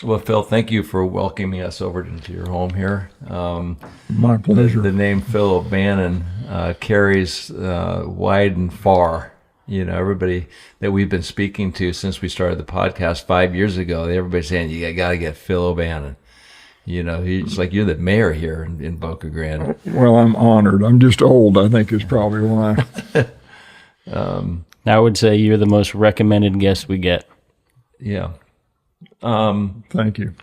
Well, Phil, thank you for welcoming us over into your home here. My pleasure. The name Phil O'Bannon carries wide and far. You know, everybody that we've been speaking to since we started the podcast 5 years ago, everybody's saying, you got to get Phil O'Bannon. You know, it's like you're the mayor here in Boca Grande. Well, I'm honored. I'm just old, I think is probably why. I would say you're the most recommended guest we get. Yeah. Thank you.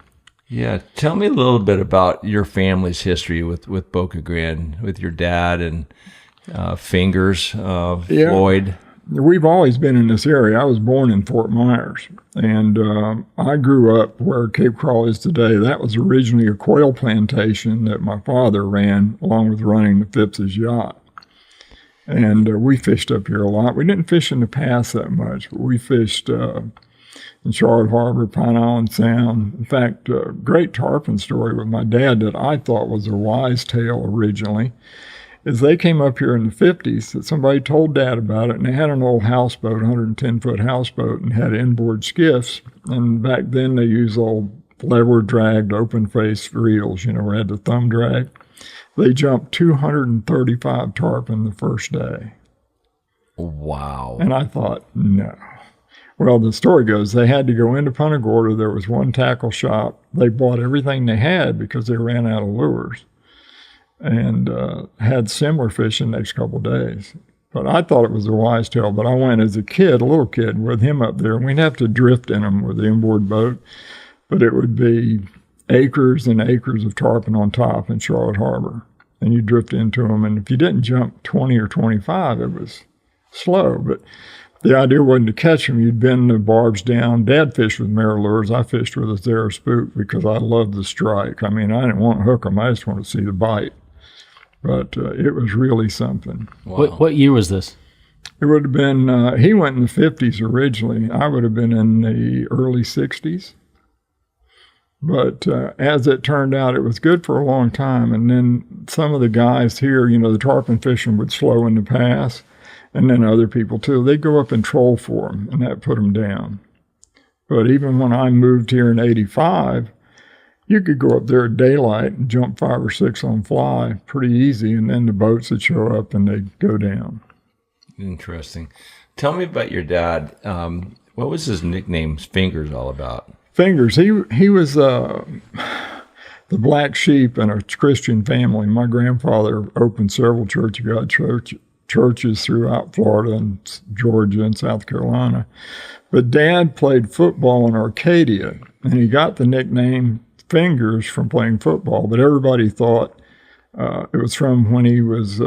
Yeah. Tell me a little bit about your family's history with Boca Grande, with your dad and Fingers, Floyd. We've always been in this area. I was born in Fort Myers, and I grew up where Cape Crawl is today. That was originally a quail plantation that my father ran, along with running the Phipps's yacht. And we fished up here a lot. We didn't fish in the pass that much, but we fished in Charlotte Harbor, Pine Island Sound. In fact, a great tarpon story with my dad that I thought was a wise tale originally is they came up here in the 50s that somebody told Dad about it, and they had an old houseboat, 110-foot houseboat, and had inboard skiffs. And back then they used old lever-dragged, open-faced reels, you know, where they had the thumb drag. They jumped 235 tarpon the first day. Wow. And I thought, no. Well, the story goes they had to go into Punta Gorda. There was one tackle shop. They bought everything they had because they ran out of lures, and had similar fish in the next couple of days. But I thought it was a wise tale. But I went as a kid, a little kid, with him up there, and we'd have to drift in them with the inboard boat. But it would be acres and acres of tarpon on top in Charlotte Harbor. And you drift into them, and if you didn't jump 20 or 25, it was slow. But the idea wasn't to catch them. You'd bend the barbs down. Dad fished with mirror lures. I fished with a Zara spook because I loved the strike. I mean, I didn't want to hook them. I just wanted to see the bite. But it was really something. Wow. What year was this? It would have been, he went in the 50s originally. I would have been in the early 60s. But as it turned out, it was good for a long time. And then some of the guys here, you know, the tarpon fishing would slow in the pass. And then other people too. They'd go up and troll for them, and that put them down. But even when I moved here in 85, you could go up there at daylight and jump 5 or 6 on fly pretty easy, and then the boats would show up and they'd go down. Interesting. Tell me about your dad. What was his nickname, Fingers, all about? Fingers, he was the black sheep in a Christian family. My grandfather opened several Church of God churches throughout Florida and Georgia and South Carolina. But Dad played football in Arcadia, and he got the nickname Fingers from playing football, but everybody thought it was from when he was,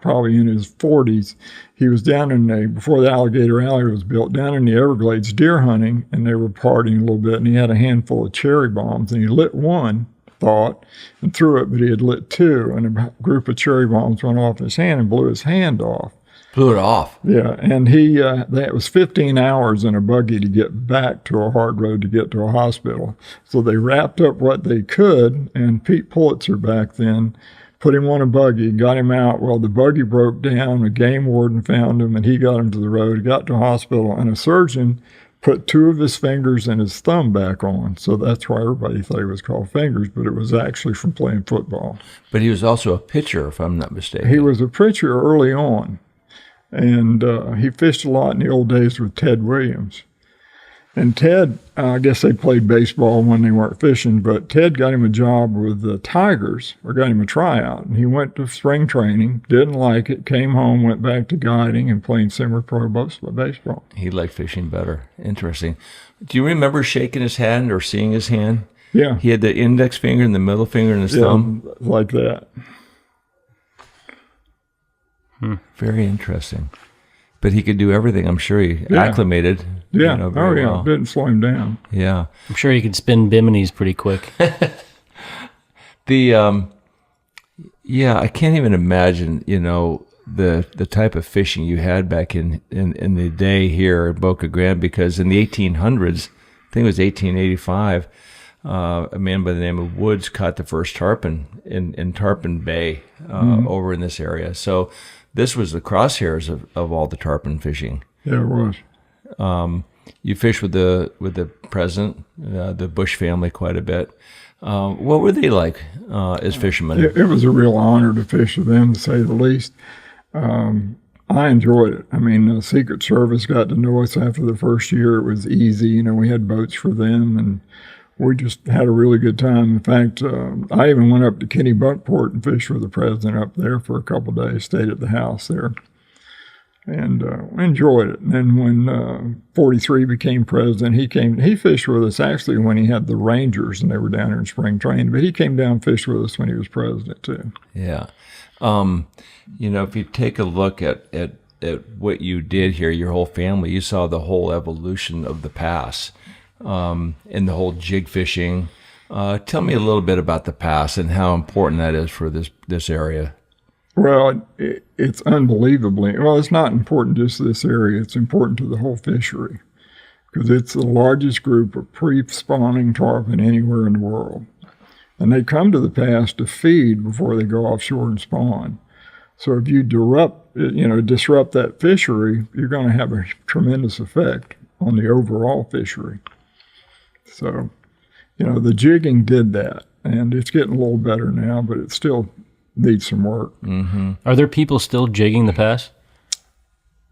probably in his 40s. He was down before the Alligator Alley was built, down in the Everglades deer hunting, and they were partying a little bit, and he had a handful of cherry bombs, and he lit one, and threw it, but he had lit 2, and a group of cherry bombs went off his hand and blew his hand off. Blew it off. Yeah, and that was 15 hours in a buggy to get back to a hard road to get to a hospital. So they wrapped up what they could, and Pete Pulitzer back then put him on a buggy, got him out. Well, the buggy broke down, a game warden found him, and he got him to the road. He got to a hospital, and a surgeon put 2 of his fingers and his thumb back on. So that's why everybody thought he was called Fingers, but it was actually from playing football. But he was also a pitcher, if I'm not mistaken. He was a pitcher early on, and he fished a lot in the old days with Ted Williams. And Ted, I guess they played baseball when they weren't fishing, but Ted got him a job with the Tigers, or got him a tryout. And he went to spring training, didn't like it, came home, went back to guiding and playing semi-pro baseball. He liked fishing better. Interesting. Do you remember shaking his hand or seeing his hand? Yeah. He had the index finger and the middle finger and his thumb? Like that. Very interesting. But he could do everything. I'm sure he acclimated. Yeah. You know, very well. Didn't slow him down. Yeah. I'm sure you could spin biminis pretty quick. I can't even imagine, you know, the type of fishing you had back in the day here in Boca Grande, because in the 1800s, I think it was 1885, a man by the name of Woods caught the first tarpon in Tarpon Bay over in this area. So this was the crosshairs of all the tarpon fishing. Yeah, it was. You fished with the president, the Bush family, quite a bit. What were they like as fishermen? It was a real honor to fish with them, to say the least. I enjoyed it. I mean, the Secret Service got to know us after the first year. It was easy. You know, we had boats for them, and we just had a really good time. In fact, I even went up to Kennebunkport and fished with the president up there for a couple of days, stayed at the house there, and enjoyed it. And then when 43 became president, he fished with us actually when he had the Rangers, and they were down here in spring training, but he came down and fished with us when he was president, too. Yeah. You know, if you take a look at what you did here, your whole family, you saw the whole evolution of the pass and the whole jig fishing. Tell me a little bit about the pass and how important that is for this area. Well, it's unbelievably, well, it's not important just to this area. It's important to the whole fishery because it's the largest group of pre-spawning tarpon anywhere in the world. And they come to the pass to feed before they go offshore and spawn. So if you disrupt that fishery, you're going to have a tremendous effect on the overall fishery. So, the jigging did that, and it's getting a little better now, but it still needs some work. Mm-hmm. Are there people still jigging the pass?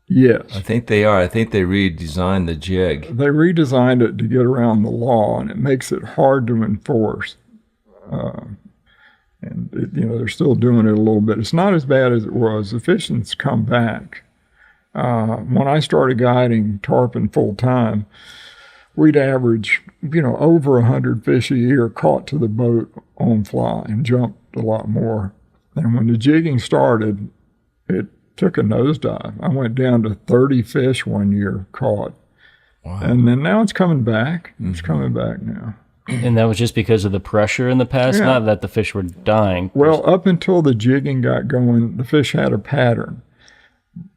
Yes. I think they are. I think they redesigned the jig. They redesigned it to get around the law, and it makes it hard to enforce. They're still doing it a little bit. It's not as bad as it was. The fishing's come back. When I started guiding tarpon full time, we'd average, over 100 fish a year caught to the boat on fly and jumped a lot more. And when the jigging started, it took a nosedive. I went down to 30 fish one year caught. Wow. And then now it's coming back. It's coming back now. And that was just because of the pressure in the pass, Yeah. not that the fish were dying. Well, up until the jigging got going, the fish had a pattern.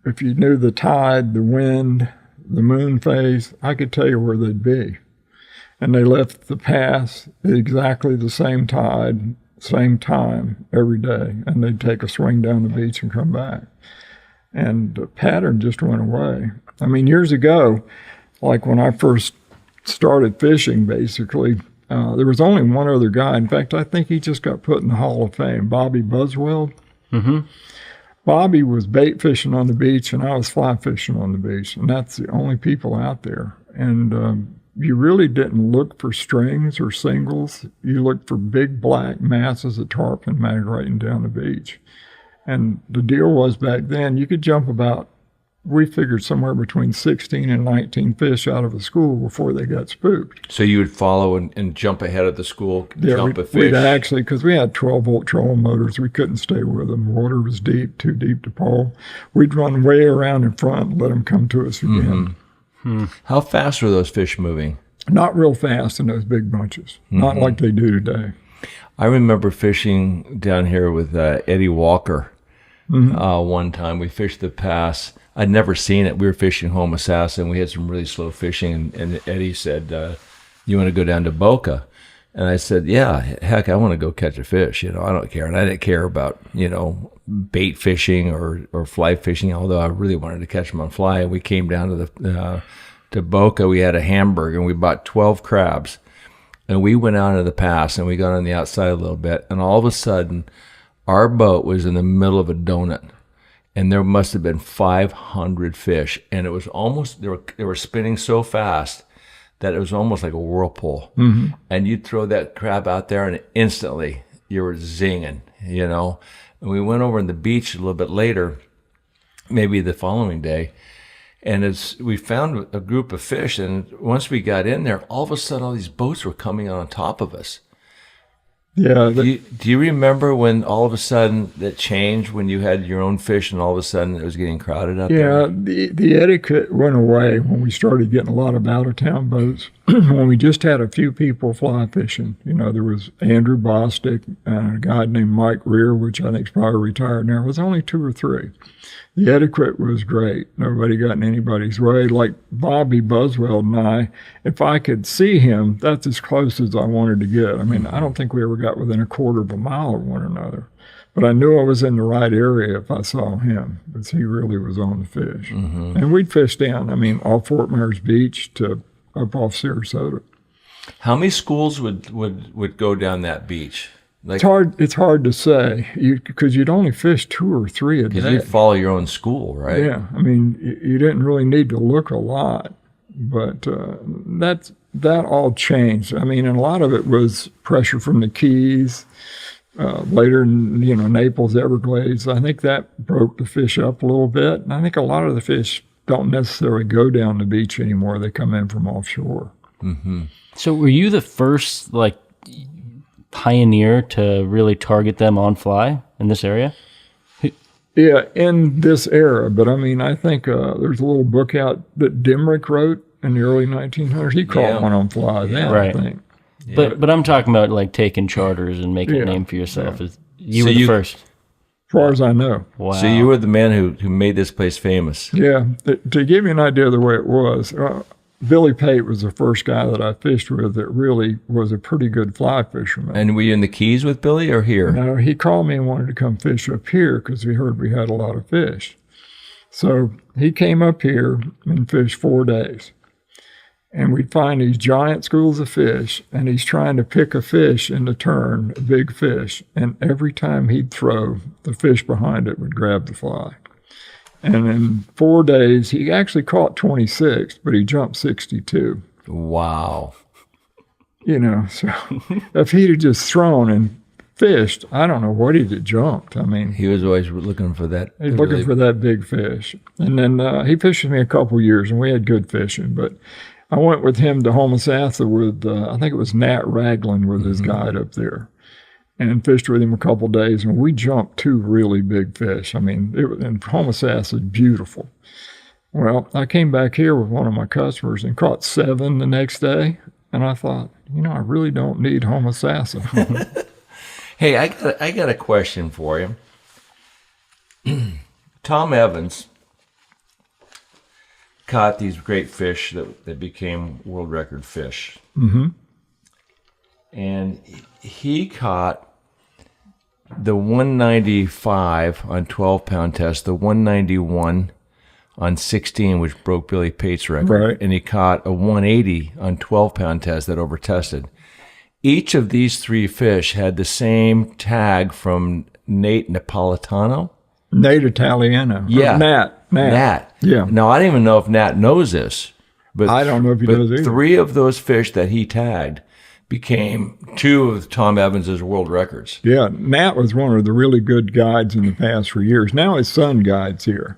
If you knew the tide, the wind, the moon phase, I could tell you where they'd be. And they left the pass at exactly the same tide, same time every day. And they'd take a swing down the beach and come back. And the pattern just went away. I mean, years ago, like when I first started fishing, basically, there was only one other guy. In fact, I think he just got put in the Hall of Fame, Bobby Buswell. Mm-hmm. Bobby was bait fishing on the beach, and I was fly fishing on the beach, and that's the only people out there. And you really didn't look for strings or singles. You looked for big black masses of tarpon migrating down the beach. And the deal was back then, you could jump we figured somewhere between 16 and 19 fish out of a school before they got spooked. So you would follow and jump ahead of the school, jump a fish? We'd actually, because we had 12-volt trolling motors, we couldn't stay with them. The water was deep, too deep to pole. We'd run way around in front and let them come to us again. Mm-hmm. How fast were those fish moving? Not real fast in those big bunches, not like they do today. I remember fishing down here with Eddie Walker one time. We fished the pass. I'd never seen it. We were fishing Homosassa, and we had some really slow fishing. And Eddie said, "You want to go down to Boca?" And I said, "Yeah, heck, I want to go catch a fish. I don't care." And I didn't care about bait fishing or fly fishing, although I really wanted to catch them on fly. And we came down to to Boca. We had a hamburger, and we bought 12 crabs. And we went out of the pass, and we got on the outside a little bit. And all of a sudden, our boat was in the middle of a donut. And there must have been 500 fish, and it was almost they were spinning so fast that it was almost like a whirlpool. Mm-hmm. And you'd throw that crab out there, and instantly you were zinging, And we went over on the beach a little bit later, maybe the following day, and we found a group of fish. And once we got in there, all of a sudden all these boats were coming on top of us. Yeah. Do you remember when all of a sudden that changed when you had your own fish and all of a sudden it was getting crowded out there? Yeah, the etiquette went away when we started getting a lot of out-of-town boats. When we just had a few people fly fishing. There was Andrew Bostic and a guy named Mike Rear, which I think is probably retired now. It was only 2 or 3. The etiquette was great. Nobody got in anybody's way. Like Bobby Buswell and I, if I could see him, that's as close as I wanted to get. I mean, I don't think we ever got within a quarter of a mile of one another. But I knew I was in the right area if I saw him, because he really was on the fish. And we'd fish down, off Fort Myers Beach to up off Sarasota. How many schools would go down that beach? Like, It's hard to say, because you'd only fish 2 or 3 a because day. you follow your own school, right? Yeah, you didn't really need to look a lot, but that all changed. And a lot of it was pressure from the Keys. Later, Naples, Everglades. I think that broke the fish up a little bit. And I think a lot of the fish don't necessarily go down the beach anymore. They come in from offshore. So were you the first pioneer to really target them on fly in this area? Yeah, in this era. But I think there's a little book out that Dimrick wrote in the early 1900s. He caught one on fly then, right. I think. Yeah. But I'm talking about taking charters and making a name for yourself. Yeah. You were the first. As far as I know. Wow. So you were the man who made this place famous. Yeah. To give you an idea of the way it was, Billy Pate was the first guy that I fished with that really was a pretty good fly fisherman. And were you in the Keys with Billy or here? No, he called me and wanted to come fish up here because he heard we had a lot of fish. So he came up here and fished 4 days. And we'd find these giant schools of fish, and he's trying to pick a fish in the turn, a big fish. And every time he'd throw, the fish behind it would grab the fly. And in 4 days, he actually caught 26, but he jumped 62. Wow. So if he'd have just thrown and fished, I don't know what he'd have jumped. He was always looking for that. He's looking for that big fish. And then he fished with me a couple years, and we had good fishing, but I went with him to Homosassa with, I think it was Nat Ragland with his guide up there, and fished with him a couple days, and we jumped 2 really big fish. And Homosassa is beautiful. Well, I came back here with one of my customers and caught 7 the next day, and I thought, I really don't need Homosassa. Hey, I got a question for you. Tom Evans caught these great fish that became world record fish. And he caught the 195 on 12-pound test, the 191 on 16, which broke Billy Pate's record. Right. And he caught a 180 on 12-pound test that overtested. Each of these 3 fish had the same tag from Nate Napolitano. Nate Italiano. Yeah. Nat. Yeah. Now, I don't even know if Nat knows this, but I don't know if he does either. 3 of those fish that he tagged became 2 of Tom Evans's world records. Yeah, Nat was one of the really good guides in the past for years. Now his son guides here.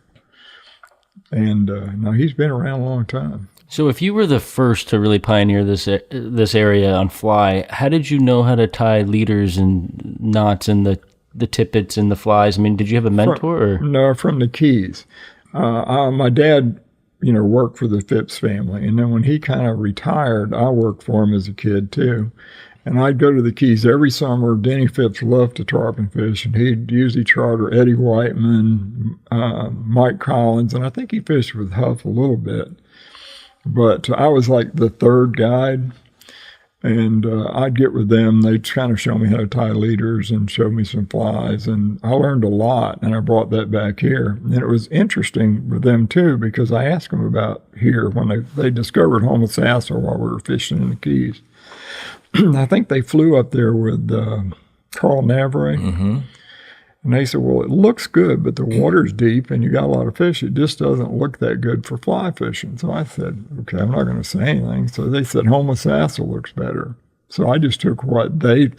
And now he's been around a long time. So if you were the first to really pioneer this area on fly, how did you know how to tie leaders and knots and the tippets and the flies? Did you have a mentor? No, from the Keys. My dad, worked for the Phipps family. And then when he kind of retired, I worked for him as a kid too. And I'd go to the Keys every summer. Denny Phipps loved to tarpon fish, and he'd usually charter Eddie Whiteman, Mike Collins, and I think he fished with Huff a little bit. But I was like the 3rd guide, and I'd get with them. They'd kind of show me how to tie leaders and show me some flies, and I learned a lot, and I brought that back here. And it was interesting with them, too, because I asked them about here when they discovered Homosassa while we were fishing in the Keys. I think they flew up there with Carl Navray. And they said, well, it looks good, but the water's deep and you got a lot of fish. It just doesn't look that good for fly fishing. So I said, okay, I'm not going to say anything. So they said, Homosassa looks better. So I just took what they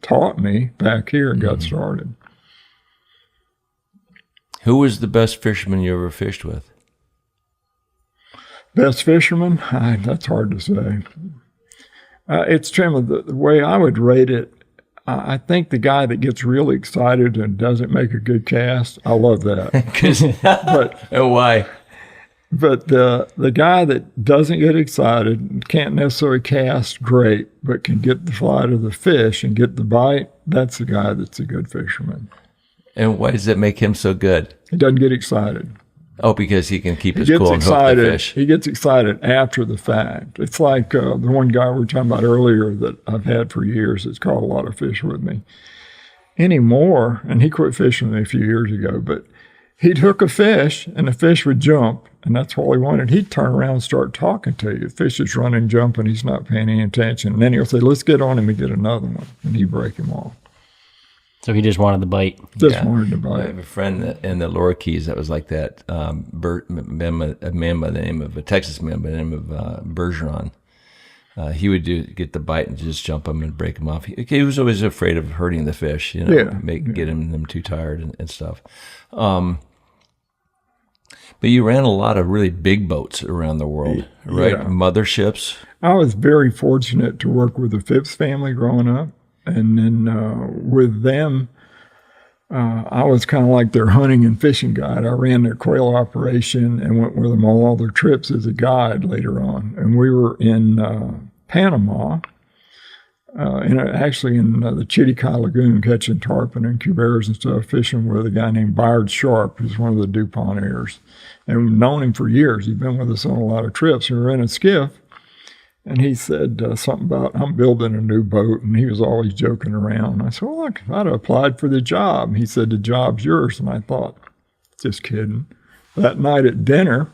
taught me back here and got started. Who was the best fisherman you ever fished with? Best fisherman? That's hard to say. It's Tim, the way I would rate it, I think the guy that gets really excited and doesn't make a good cast, I love that. Why? But the guy that doesn't get excited, can't necessarily cast great, but can get the fly to the fish and get the bite, that's the guy that's a good fisherman. And why does that make him so good? He doesn't get excited. Oh, because he can keep his cool and hook the fish. He gets excited after the fact. It's like the one guy we were talking about earlier that I've had for years that's caught a lot of fish with me. anymore, and he quit fishing with me a few years ago, but he'd hook a fish, and the fish would jump, and that's all he wanted. He'd turn around and start talking to you. The fish is running, jumping, he's not paying any attention. And then he'll say, let's get on him and get another one, and he'd break him off. So he just wanted the bite. Just wanted to bite. I have a friend in the Lower Keys that was like that. A man by the name of a Texas man by the name of Bergeron. He would get the bite and just jump him and break him off. He was always afraid of hurting the fish, get them too tired and stuff. But you ran a lot of really big boats around the world, right? Yeah. Motherships. I was very fortunate to work with the Phipps family growing up. And then with them, I was kind of like their hunting and fishing guide. I ran their quail operation and went with them on all their trips as a guide later on. And we were in Panama, actually in the Chirica Lagoon, catching tarpon and cuberas and stuff, fishing with a guy named Byard Sharp, who's one of the DuPont heirs. And we've known him for years. He's been with us on a lot of trips. We were in a skiff, and he said something about, I'm building a new boat, and he was always joking around. I said, well, look, I'd have applied for the job. He said, the job's yours. And I thought, just kidding. That night at dinner,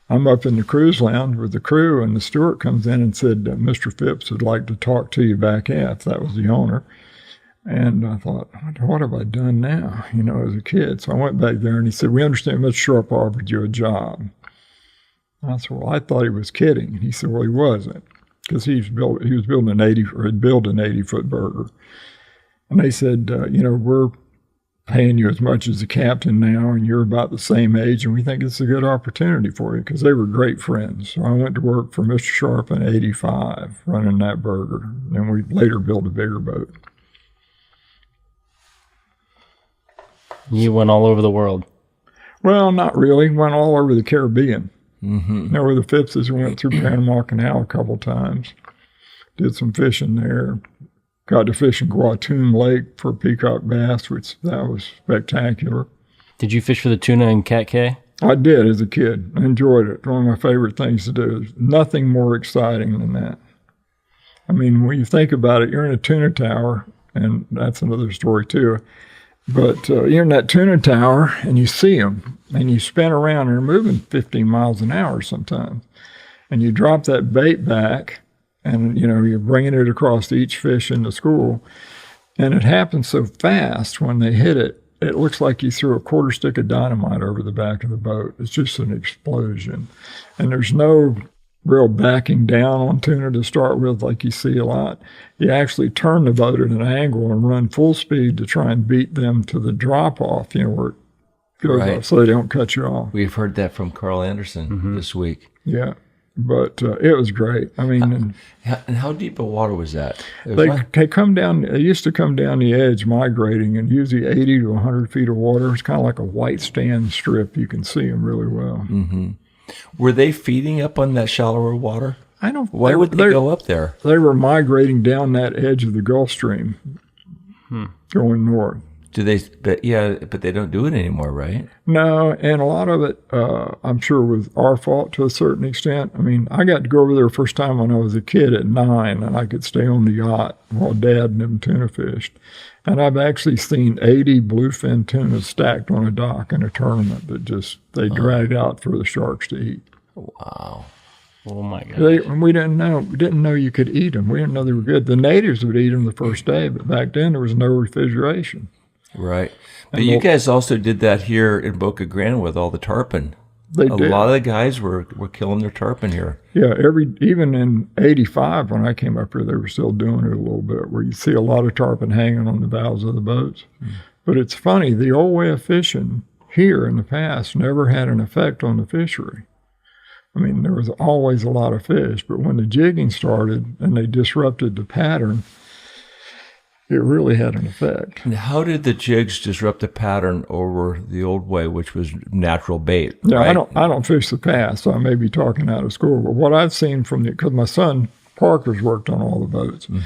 I'm up in the cruise lounge with the crew, and the steward comes in and said, Mr. Phipps would like to talk to you back aft. That was the owner. And I thought, what have I done now, as a kid? So I went back there, and he said, we understand Mr. Sharp offered you a job. I said, well, I thought he was kidding. And he said, well, he wasn't, because he was building had built an 80-foot burger. And they said, we're paying you as much as the captain now, and you're about the same age, and we think it's a good opportunity for you, because they were great friends. So I went to work for Mr. Sharp in 85, running that burger. And we later built a bigger boat. You went all over the world. Well, not really. Went all over the Caribbean. Mm-hmm. Where the Phippses, we went through Panama Canal a couple times. Did some fishing there. Got to fish in Guatoon Lake for peacock bass, which that was spectacular. Did you fish for the tuna and cat K? I did as a kid. I enjoyed it. One of my favorite things to do. There's nothing more exciting than that. I mean, when you think about it, you're in a tuna tower, and that's another story too. But you're in that tuna tower, and you see them, and you spin around, and they're moving 15 miles an hour sometimes. And you drop that bait back, and, you're bringing it across each fish in the school. And it happens so fast when they hit it, it looks like you threw a quarter stick of dynamite over the back of the boat. It's just an explosion. And there's no real backing down on tuna to start with, like you see a lot. You actually turn the boat at an angle and run full speed to try and beat them to the drop-off, where it goes off, so they don't cut you off. We've heard that from Carl Anderson this week. Yeah, but it was great. I mean, and how deep a water was that? They come down. They used to come down the edge migrating, and usually 80 to 100 feet of water. It's kind of like a white sand strip. You can see them really well. Mm-hmm. Were they feeding up on that shallower water? I don't. Why would they go up there? They were migrating down that edge of the Gulf Stream, going north. Do they? But they don't do it anymore, right? No, and a lot of it, I'm sure, was our fault to a certain extent. I mean, I got to go over there first time when I was a kid at 9, and I could stay on the yacht while Dad and them tuna fished. And I've actually seen 80 bluefin tunas stacked on a dock in a tournament that they dragged out for the sharks to eat. Wow. Oh my God. We didn't know. We didn't know you could eat them. We didn't know they were good. The natives would eat them the first day, but back then there was no refrigeration. Right. But you guys also did that here in Boca Grande with all the tarpon. They did. A lot of the guys were killing their tarpon here. Yeah, even in 85 when I came up here, they were still doing it a little bit, where you see a lot of tarpon hanging on the bows of the boats. But it's funny, the old way of fishing here in the past never had an effect on the fishery. I mean, there was always a lot of fish, but when the jigging started and they disrupted the pattern, it really had an effect. And how did the jigs disrupt the pattern over the old way, which was natural bait? Yeah, right? I don't fish the pass, so I may be talking out of school. But what I've seen because my son Parker's worked on all the boats. With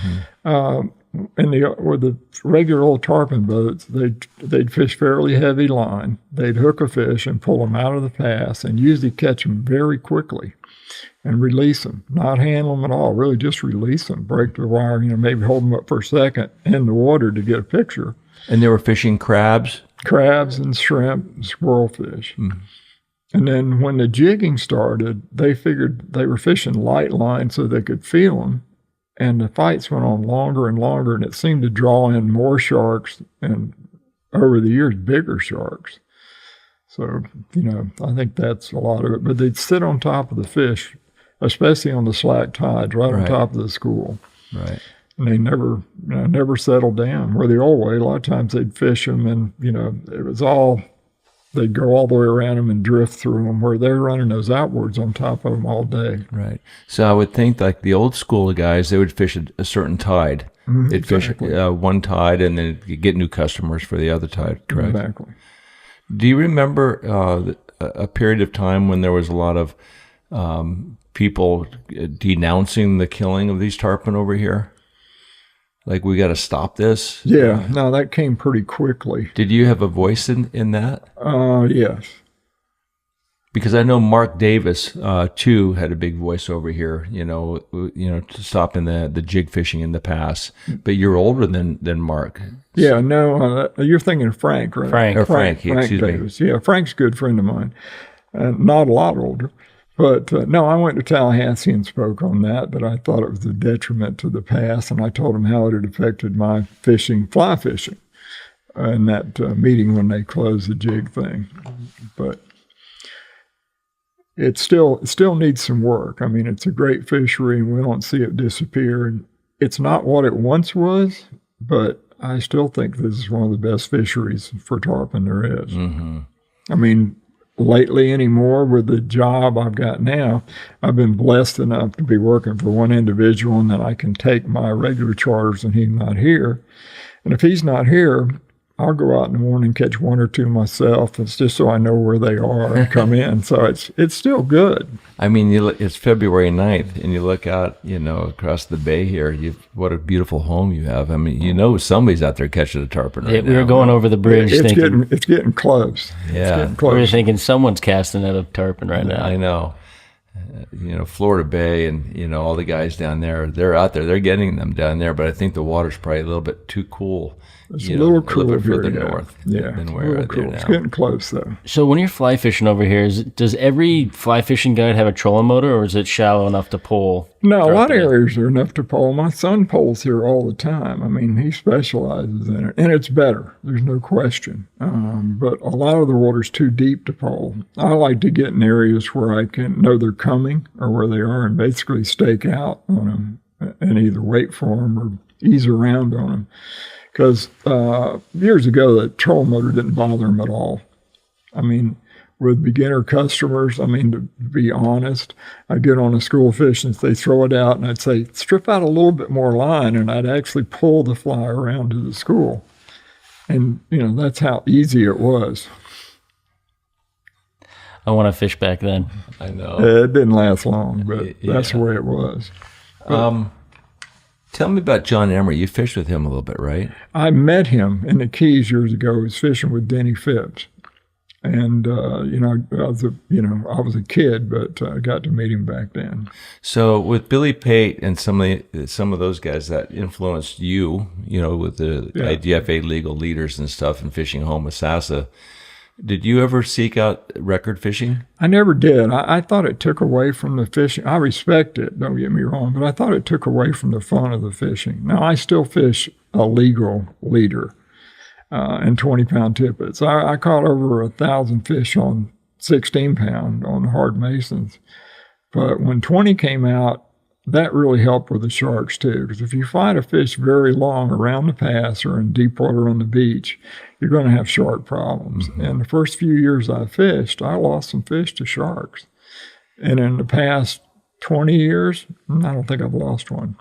the regular old tarpon boats, they'd fish fairly heavy line. They'd hook a fish and pull them out of the pass, and usually catch them very quickly and release them, not handle them at all, really just release them, break the wire, maybe hold them up for a second in the water to get a picture, And they were fishing crabs? Crabs and shrimp and squirrelfish. And then when the jigging started, they figured they were fishing light line so they could feel them. And the fights went on longer and longer, and it seemed to draw in more sharks and, over the years, bigger sharks. So, I think that's a lot of it. But they'd sit on top of the fish, especially on the slack tides, right on top of the school. Right. And they never settled down. Where the old way, a lot of times they'd fish them, and, it was all, they'd go all the way around them and drift through them, where they're running those outwards on top of them all day. Right. So I would think like the old school guys, they would fish a certain tide. They'd fish one tide and then get new customers for the other tide, correct? Exactly. Do you remember a period of time when there was a lot of people denouncing the killing of these tarpon over here? Like, we got to stop this? Yeah, no, that came pretty quickly. Did you have a voice in that? Yes. Because I know Mark Davis, too, had a big voice over here, to stopping the jig fishing in the past. But you're older than Mark. Yeah, no, you're thinking of Frank, right? Frank Davis. Yeah, Frank's a good friend of mine. Not a lot older. But no, I went to Tallahassee and spoke on that, but I thought it was a detriment to the past, and I told them how it had affected my fly fishing, in that meeting when they closed the jig thing. But it still needs some work. I mean, it's a great fishery, and we don't see it disappear. And it's not what it once was, but I still think this is one of the best fisheries for tarpon there is. I mean, lately anymore with the job I've got now, I've been blessed enough to be working for one individual, and then I can take my regular charters and he's not here. And if he's not here, I'll go out in the morning and catch one or two myself. It's just so I know where they are and come in. So it's still good. I mean, it's February 9th, and you look out, across the bay here. What a beautiful home you have. I mean, somebody's out there catching a tarpon right now. We were going over the bridge it's thinking... It's getting close. Yeah. It's getting close. We were thinking someone's casting at a tarpon right now. I know. Florida Bay and, all the guys down there, they're out there. They're getting them down there, but I think the water's probably a little bit too cool. It's a little cooler further here, north a than where little they're cool. now. It's getting close, though. So when you're fly fishing over here, does every fly fishing guide have a trolling motor, or is it shallow enough to pull? No, a lot of areas are enough to pole. My son poles here all the time. I mean, he specializes in it, and it's better. There's no question. But a lot of the water's too deep to pole. I like to get in areas where I can know they're coming or where they are and basically stake out on them and either wait for them or ease around on them. Because years ago, the trolling motor didn't bother them at all. I mean, with beginner customers, to be honest, I'd get on a school fish and they throw it out and I'd say, strip out a little bit more line, and I'd actually pull the fly around to the school. And, that's how easy it was. I want to fish back then. I know. It didn't last long, but that's the way it was. Tell me about John Emory. You fished with him a little bit, right? I met him in the Keys years ago. I was fishing with Denny Phipps. And, I was a kid, but I got to meet him back then. So with Billy Pate and some of those guys that influenced you, with the IGFA legal leaders and stuff and fishing Homosassa, did you ever seek out record fishing? I never did. I thought it took away from the fishing. I respect it, don't get me wrong, but I thought it took away from the fun of the fishing. Now, I still fish a legal leader and 20-pound tippets. I caught over 1,000 fish on 16-pound on hard masons. But when 20 came out, that really helped with the sharks too, because if you fight a fish very long around the pass or in deep water on the beach, you're going to have shark problems. And the first few years I fished, I lost some fish to sharks. And in the past 20 years, I don't think I've lost one.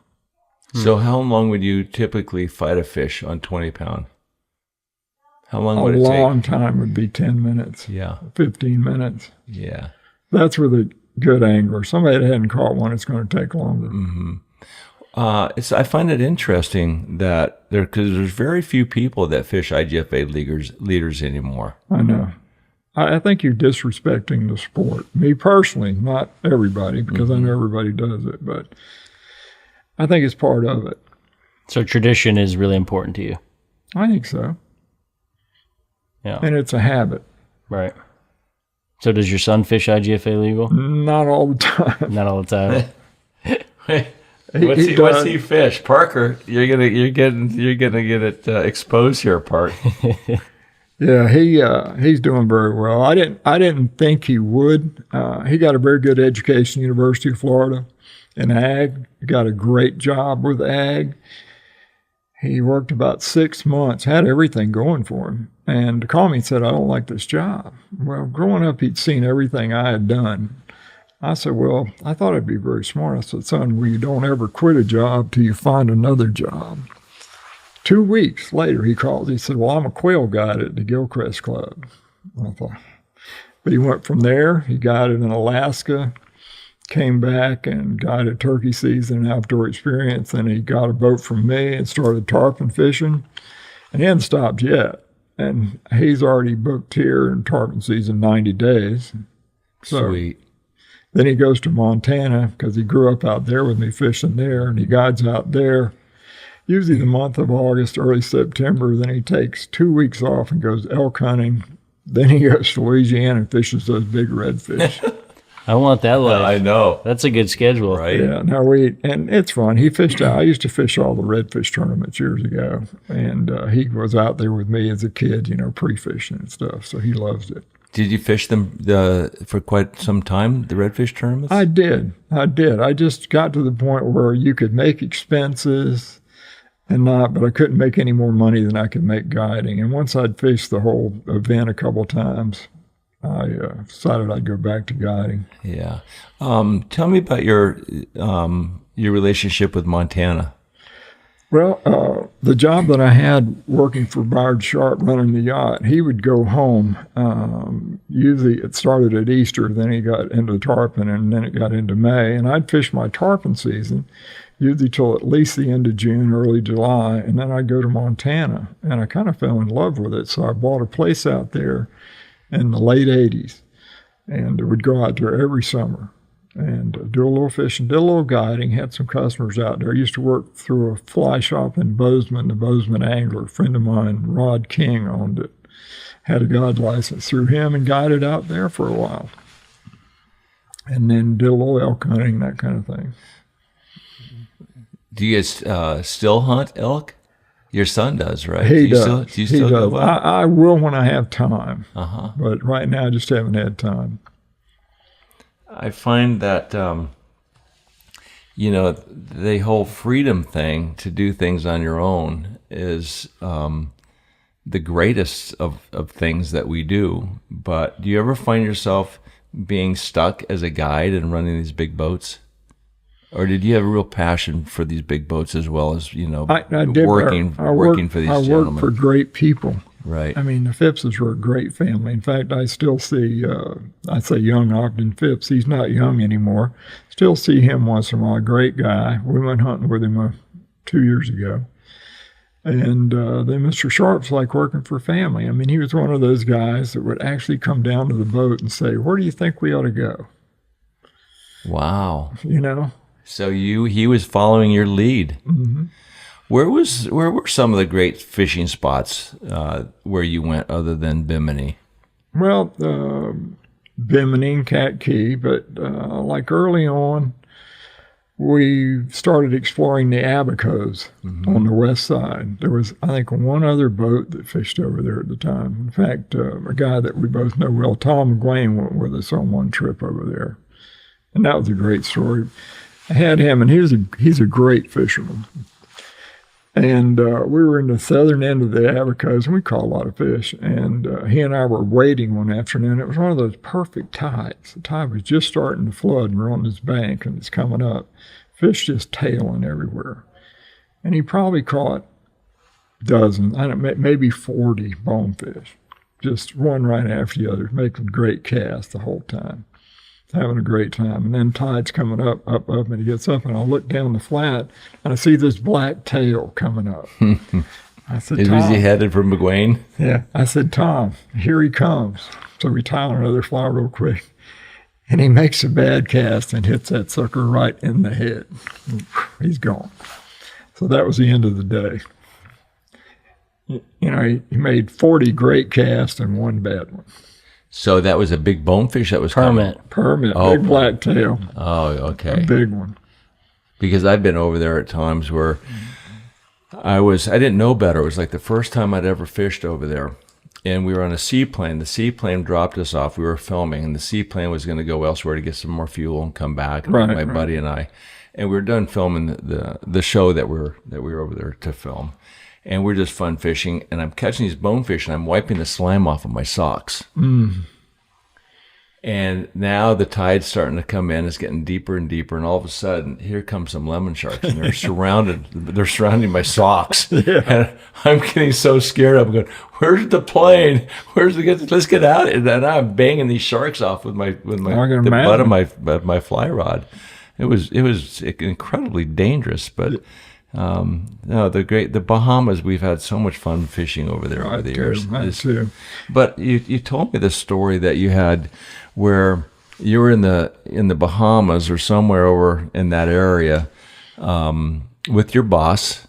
So how long would you typically fight a fish on 20-pound? How long would it take? A long time would be 10 minutes. Yeah. 15 minutes. Yeah. That's with a good angler. Somebody that hadn't caught one, it's going to take longer. I find it interesting that because there's very few people that fish IGFA leaders anymore. I know. I think you're disrespecting the sport. Me personally, not everybody, because I know everybody does it, but I think it's part of it. So tradition is really important to you. I think so. Yeah. And it's a habit. Right. So does your son fish IGFA legal? Not all the time. Not all the time. What's he fish? Parker, you're gonna get it exposed here, Park. Yeah, he's doing very well. I didn't think he would. He got a very good education, University of Florida, in ag. He got a great job with ag. He worked about 6 months, had everything going for him, and called me and said, "I don't like this job." Well, growing up, he'd seen everything I had done. I said, "Well, I thought I'd be very smart." I said, "Son, well, you don't ever quit a job till you find another job." 2 weeks later, he called. He said, "Well, I'm a quail guide at the Gilchrist Club." I thought, but he went from there. He guided in Alaska, came back and guided turkey season and outdoor experience. And he got a boat from me and started tarpon fishing. And he hadn't stopped yet. And he's already booked here in tarpon season 90 days. So Sweet. then he goes to Montana because he grew up out there with me fishing there, and he guides out there. Usually the month of August, early September. Then he takes 2 weeks off and goes elk hunting. Then he goes to Louisiana and fishes those big redfish. I want that life. I know. That's a good schedule. Right? Yeah, and it's fun. He fished out. I used to fish all the redfish tournaments years ago, and he was out there with me as a kid, pre-fishing and stuff. So he loves it. Did you fish them for quite some time, the redfish tournaments? I did. I just got to the point where you could make expenses but I couldn't make any more money than I could make guiding. And once I'd fished the whole event a couple times, I decided I'd go back to guiding. Yeah. Tell me about your relationship with Montana. Well, the job that I had working for Byard Sharp running the yacht, he would go home. Usually it started at Easter, then he got into tarpon, and then it got into May. And I'd fish my tarpon season, usually till at least the end of June, early July, and then I'd go to Montana. And I kind of fell in love with it, so I bought a place out there in the late 80s, and would go out there every summer and do a little fishing, did a little guiding, had some customers out there. I used to work through a fly shop in Bozeman, the Bozeman Angler. A friend of mine, Rod King, owned it. Had a guide license through him and guided out there for a while. And then did a little elk hunting, that kind of thing. Do you guys still hunt elk? Your son does, right? He does. Do you still go out? I will when I have time. Uh-huh. But right now I just haven't had time. I find that, the whole freedom thing to do things on your own is the greatest of things that we do. But do you ever find yourself being stuck as a guide and running these big boats? Or did you have a real passion for these big boats as well as, I did. working for these gentlemen? I worked for great people. Right. I mean, the Phippses were a great family. In fact, I still see, I say young Ogden Phipps. He's not young anymore. Still see him once in a while. Great guy. We went hunting with him 2 years ago. And then Mr. Sharp's like working for family. I mean, he was one of those guys that would actually come down to the boat and say, "Where do you think we ought to go?" Wow. So he was following your lead. Mm-hmm. Where were some of the great fishing spots where you went other than Bimini? Well, Bimini and Cat Key, but like early on, we started exploring the Abacos on the west side. There was, I think, one other boat that fished over there at the time. In fact, a guy that we both know well, Tom McGuane, went with us on one trip over there. And that was a great story. I had him, and he's a great fisherman. And we were in the southern end of the Abacos, and we caught a lot of fish. And he and I were wading one afternoon. It was one of those perfect tides. The tide was just starting to flood, and we're on this bank, and it's coming up. Fish just tailing everywhere. And he probably caught dozens, maybe 40 bonefish, just one right after the other, making great casts the whole time. Having a great time. And then tide's coming up, and he gets up, and I look down the flat, and I see this black tail coming up. I said, "Tom." Was he headed for McGuane? Yeah. I said, "Tom, here he comes." So we tie on another fly real quick, and he makes a bad cast and hits that sucker right in the head. He's gone. So that was the end of the day. he made 40 great casts and one bad one. So that was a big bonefish that was Permit. Big blacktail. Oh, okay. A big one. Because I've been over there at times where I didn't know better. It was like the first time I'd ever fished over there. And we were on a seaplane. The seaplane dropped us off. We were filming, and the seaplane was going to go elsewhere to get some more fuel and come back. My buddy and I. And we were done filming the show that we were over there to film. And we're just fun fishing, and I'm catching these bonefish, and I'm wiping the slime off of my socks. And now the tide's starting to come in. It's getting deeper and deeper, and all of a sudden, here come some lemon sharks, and they're surrounding my socks. Yeah. And I'm getting so scared. I'm going, "Where's the plane? Let's get out!" And then I'm banging these sharks off with the butt of my fly rod. It was incredibly dangerous, but. No, the Bahamas. We've had so much fun fishing over there over the years. Too. But you told me the story that you had where you were in the Bahamas or somewhere over in that area with your boss,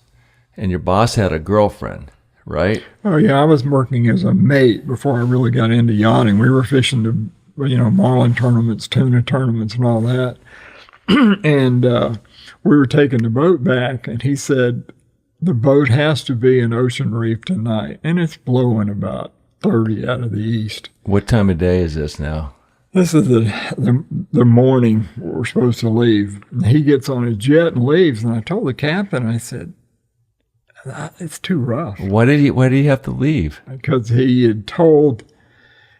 and your boss had a girlfriend, right? Oh yeah, I was working as a mate before I really got into yachting. We were fishing the marlin tournaments, tuna tournaments, and all that, and. We were taking the boat back, and he said, the boat has to be in Ocean Reef tonight, and it's blowing about 30 out of the east. What time of day is this now? This is the morning we're supposed to leave. And he gets on his jet and leaves, and I told the captain, I said, it's too rough. Why did he have to leave? Because he had told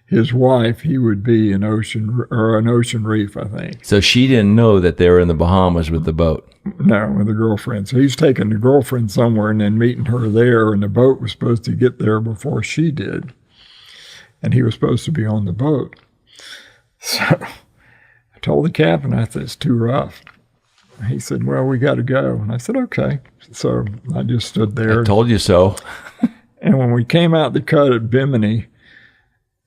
his wife he would be in Ocean Reef, I think. So she didn't know that they were in the Bahamas with the boat? No, with a girlfriend. So he's taking the girlfriend somewhere and then meeting her there, and the boat was supposed to get there before she did. And he was supposed to be on the boat. So I told the captain, I said, it's too rough. He said, well, we got to go. And I said, okay. So I just stood there. I told you so. And when we came out the cut at Bimini,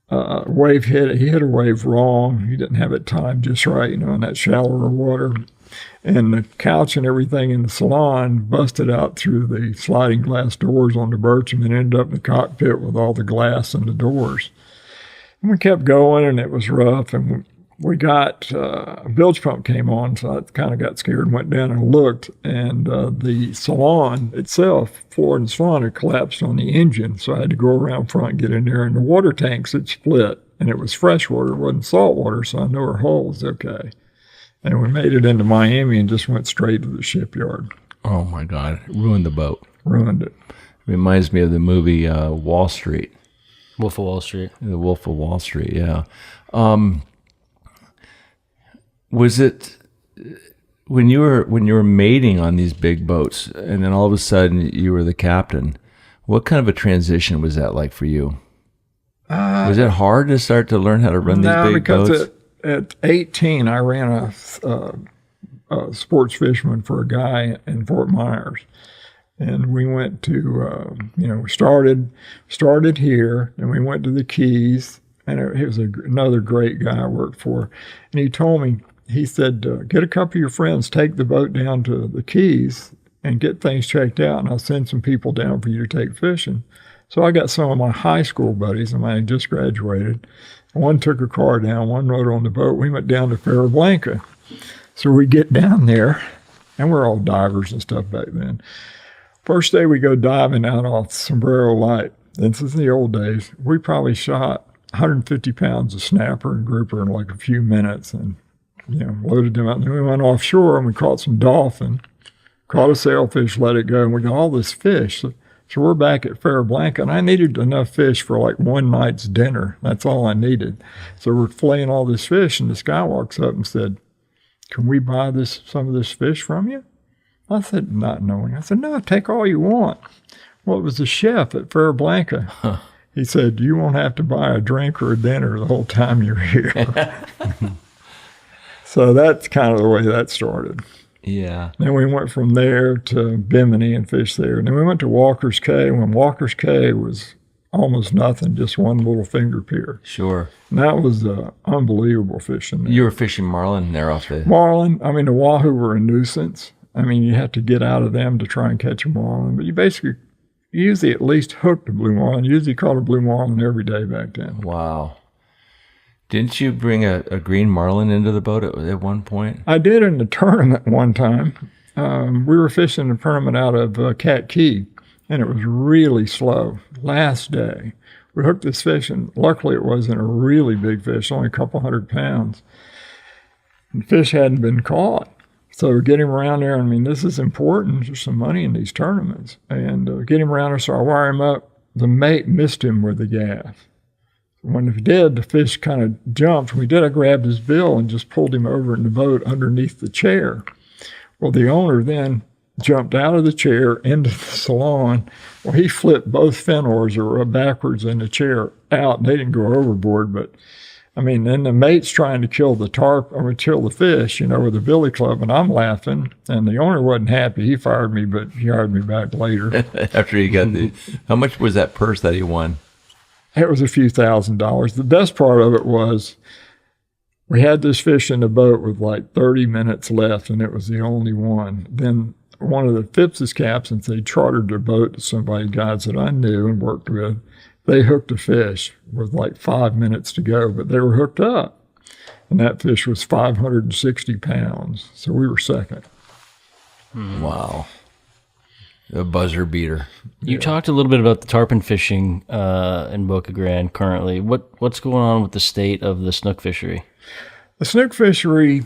wave he hit a wave wrong. He didn't have it timed just right, in that shallower water. And the couch and everything in the salon busted out through the sliding glass doors on the Bircham and ended up in the cockpit with all the glass and the doors. And we kept going, and it was rough. And we got a bilge pump came on, so I kind of got scared and went down and looked. And the salon itself, floor in the salon, had collapsed on the engine. So I had to go around front and get in there. And the water tanks had split, and it was fresh water, it wasn't salt water, so I knew our hull was okay. And we made it into Miami and just went straight to the shipyard. Oh, my God. Ruined the boat. Ruined it. Reminds me of the movie Wall Street. Wolf of Wall Street. The Wolf of Wall Street, yeah. Was it when you were mating on these big boats, and then all of a sudden you were the captain? What kind of a transition was that like for you? Was it hard to start to learn how to run these big boats? Because at 18, I ran a sports fisherman for a guy in Fort Myers. And we went to, we started here, and we went to the Keys, and he was another great guy I worked for. And he told me, he said, get a couple of your friends, take the boat down to the Keys and get things checked out, and I'll send some people down for you to take fishing. So I got some of my high school buddies, and I had just graduated. One took a car down, one rode on the boat. We went down to Ferro Blanca. So we get down there, and we're all divers and stuff back then. First day we go diving out off Sombrero Light. This is in the old days. We probably shot 150 pounds of snapper and grouper in like a few minutes, and loaded them out. And then we went offshore and we caught some dolphin, caught a sailfish, let it go, and we got all this fish. So we're back at Ferro Blanca, and I needed enough fish for like one night's dinner. That's all I needed. So we're filleting all this fish, and this guy walks up and said, can we buy some of this fish from you? I said, not knowing. I said, no, take all you want. Well, it was the chef at Ferro Blanca. Huh. He said, you won't have to buy a drink or a dinner the whole time you're here. So that's kind of the way that started. Yeah. Then we went from there to Bimini and fished there. And then we went to Walker's Cay when Walker's Cay was almost nothing, just one little finger pier. Sure. And that was unbelievable fishing there. You were fishing marlin there off the... Marlin. I mean, the wahoo were a nuisance. I mean, you had to get out of them to try and catch a marlin. But you basically, usually at least hooked a blue marlin. Usually caught a blue marlin every day back then. Wow. Didn't you bring a green marlin into the boat at one point? I did in the tournament one time. We were fishing a tournament out of Cat Key, and it was really slow. Last day, we hooked this fish, and luckily it wasn't a really big fish, only a couple 100 pounds. And the fish hadn't been caught. So get him around there. I mean, this is important. There's some money in these tournaments. And get him around there, so I wire him up. The mate missed him with the gaff. When he did, the fish kind of jumped. When he did, I grabbed his bill and just pulled him over in the boat underneath the chair. Well, the owner then jumped out of the chair into the salon. Well, he flipped both fin oars that were backwards in the chair out. They didn't go overboard, but I mean, then the mate's trying to kill the kill the fish, with a billy club, and I'm laughing. And the owner wasn't happy. He fired me, but he hired me back later. After he got how much was that purse that he won? It was a few $1,000s. The best part of it was we had this fish in the boat with like 30 minutes left, and it was the only one. Then one of the Phipps's captains, they chartered their boat to guys that I knew and worked with. They hooked a fish with like 5 minutes to go, but they were hooked up. And that fish was 560 pounds. So we were second. Wow. A buzzer beater. You talked a little bit about the tarpon fishing in Boca Grande currently. What's going on with the state of the snook fishery? The snook fishery,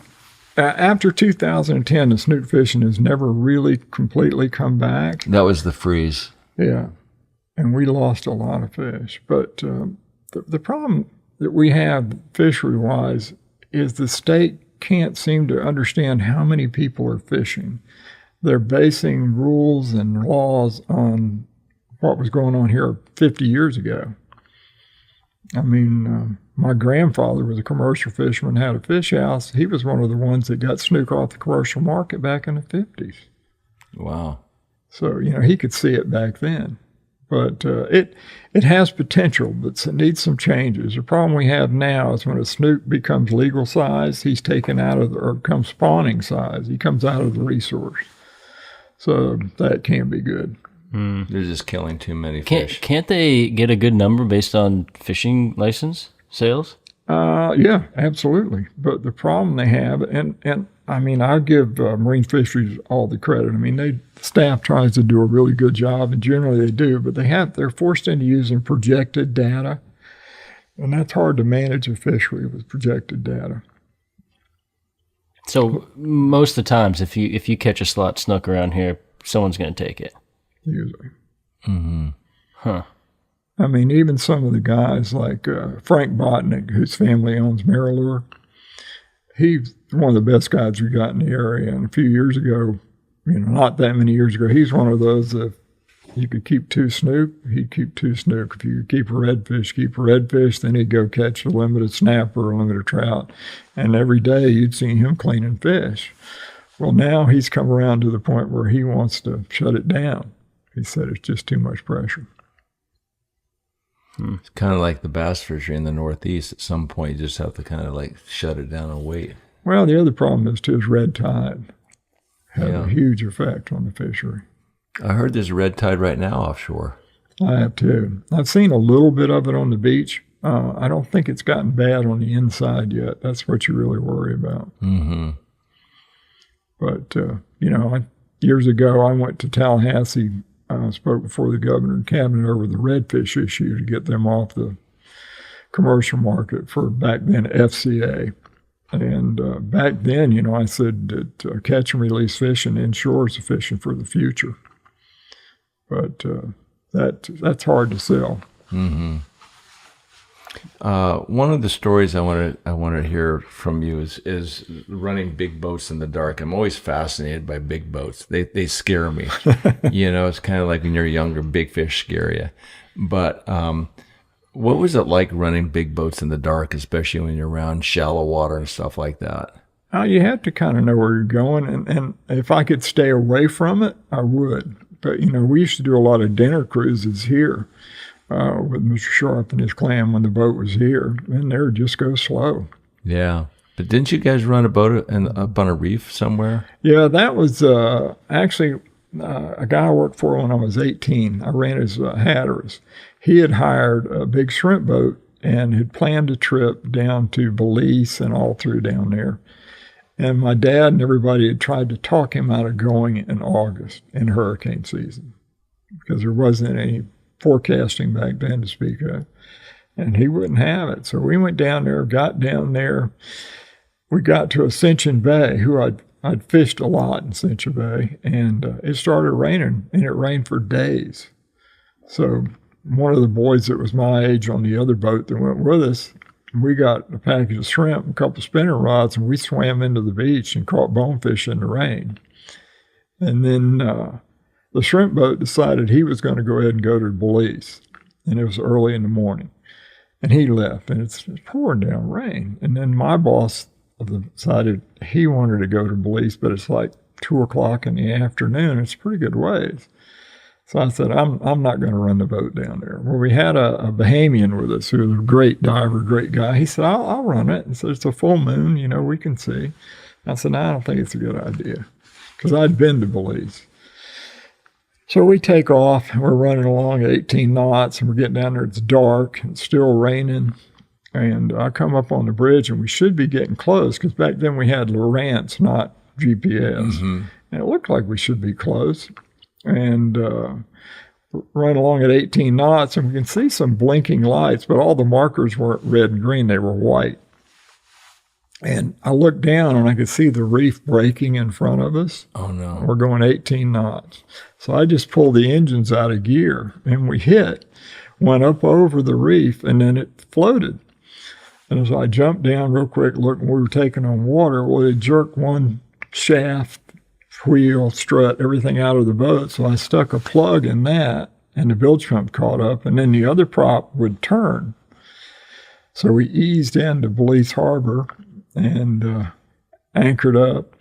after 2010, the snook fishing has never really completely come back. That was the freeze. Yeah. And we lost a lot of fish. But the problem that we have fishery-wise is the state can't seem to understand how many people are fishing. They're basing rules and laws on what was going on here 50 years ago. I mean, my grandfather was a commercial fisherman, had a fish house. He was one of the ones that got snook off the commercial market back in the 50s. Wow. So, he could see it back then. But it has potential, but it needs some changes. The problem we have now is when a snook becomes legal size, he's taken out of or becomes spawning size. He comes out of the resource. So that can be good. They're just killing too many fish. Can't they get a good number based on fishing license sales? Yeah, absolutely. But the problem they have, and I mean, I give marine fisheries all the credit. I mean, the staff tries to do a really good job, and generally they do, but they're forced into using projected data, and that's hard to manage a fishery with projected data. So most of the times, if you catch a slot snook around here, someone's going to take it. Usually. Mm-hmm. Huh. I mean, even some of the guys like Frank Botnick, whose family owns Marilure, he's one of the best guys we got in the area. And a few years ago, not that many years ago, he's one of those that if you could keep 2 snook, he'd keep 2 snook. If you could keep a redfish, then he'd go catch a limited snapper or limited trout. And every day you'd see him cleaning fish. Well, now he's come around to the point where he wants to shut it down. He said it's just too much pressure. It's kind of like the bass fishery in the Northeast. At some point, you just have to kind of like shut it down and wait. Well, the other problem is too is red tide has a huge effect on the fishery. I heard there's red tide right now offshore. I have too. I've seen a little bit of it on the beach. I don't think it's gotten bad on the inside yet. That's what you really worry about. Mm-hmm. But, years ago I went to Tallahassee, spoke before the governor and cabinet over the redfish issue to get them off the commercial market for back then FCA. And back then, I said that catch and release fishing inshore is fishing for the future. But that's hard to sell. Mm-hmm. One of the stories I want to hear from you is running big boats in the dark. I'm always fascinated by big boats. They scare me. It's kind of like when you're younger, big fish scare you. But what was it like running big boats in the dark, especially when you're around shallow water and stuff like that? You have to kind of know where you're going, and if I could stay away from it, I would. But we used to do a lot of dinner cruises here. With Mr. Sharp and his clan when the boat was here, and they would just go slow. Yeah. But didn't you guys run a boat up on a reef somewhere? Yeah, that was actually a guy I worked for when I was 18. I ran his Hatteras. He had hired a big shrimp boat and had planned a trip down to Belize and all through down there. And my dad and everybody had tried to talk him out of going in August in hurricane season because there wasn't any forecasting back then to speak of. And he wouldn't have it. So we went down there, got down there. We got to Ascension Bay, who I'd fished a lot in Ascension Bay, and it started raining, and it rained for days. So one of the boys that was my age on the other boat that went with us, we got a package of shrimp and a couple of spinning rods, and we swam into the beach and caught bonefish in the rain. And then the shrimp boat decided he was going to go ahead and go to Belize, and it was early in the morning. And he left, and it's pouring down rain. And then my boss decided he wanted to go to Belize, but it's like 2 o'clock in the afternoon. It's a pretty good ways. So I said, I'm not going to run the boat down there. Well, we had a Bahamian with us who was a great diver, great guy. He said, I'll run it. He said, it's a full moon, we can see. I said, no, I don't think it's a good idea, because I'd been to Belize. So we take off, and we're running along at 18 knots, and we're getting down there. It's dark, and it's still raining. And I come up on the bridge, and we should be getting close, because back then we had Lowrance, not GPS. Mm-hmm. And it looked like we should be close. And run along at 18 knots, and we can see some blinking lights, but all the markers weren't red and green, they were white. And I looked down, and I could see the reef breaking in front of us. Oh, no. We're going 18 knots. So I just pulled the engines out of gear, and we went up over the reef, and then it floated. And as I jumped down real quick, looked, we were taking on water, well, it jerked one shaft, wheel, strut, everything out of the boat. So I stuck a plug in that, and the bilge pump caught up, and then the other prop would turn. So we eased into Belize Harbor and anchored up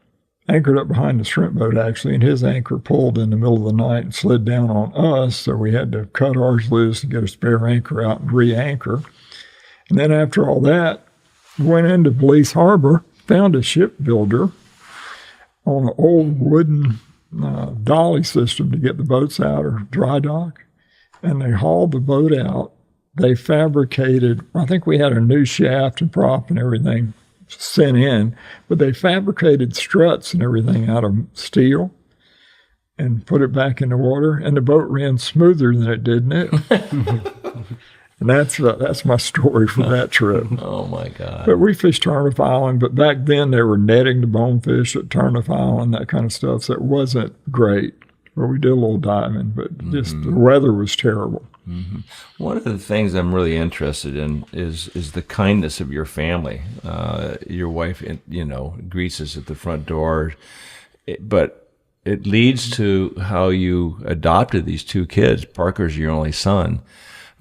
behind the shrimp boat, actually, and his anchor pulled in the middle of the night and slid down on us, so we had to cut ours loose and get a spare anchor out and re-anchor. And then after all that, went into Belize Harbor, found a shipbuilder on an old wooden dolly system to get the boats out or dry dock. And they hauled the boat out. They fabricated, I think we had a new shaft and prop and everything sent in, but they fabricated struts and everything out of steel and put it back in the water. And the boat ran smoother than it did, didn't it? And that's my story for that trip. Oh, my God. But we fished Turnip Island, but back then they were netting the bonefish at Turnip Island, that kind of stuff, so it wasn't great. But we did a little diving, but just the weather was terrible. Mm-hmm. One of the things I'm really interested in is the kindness of your family. Your wife, greets us at the front door, but it leads to how you adopted these two kids. Parker's your only son.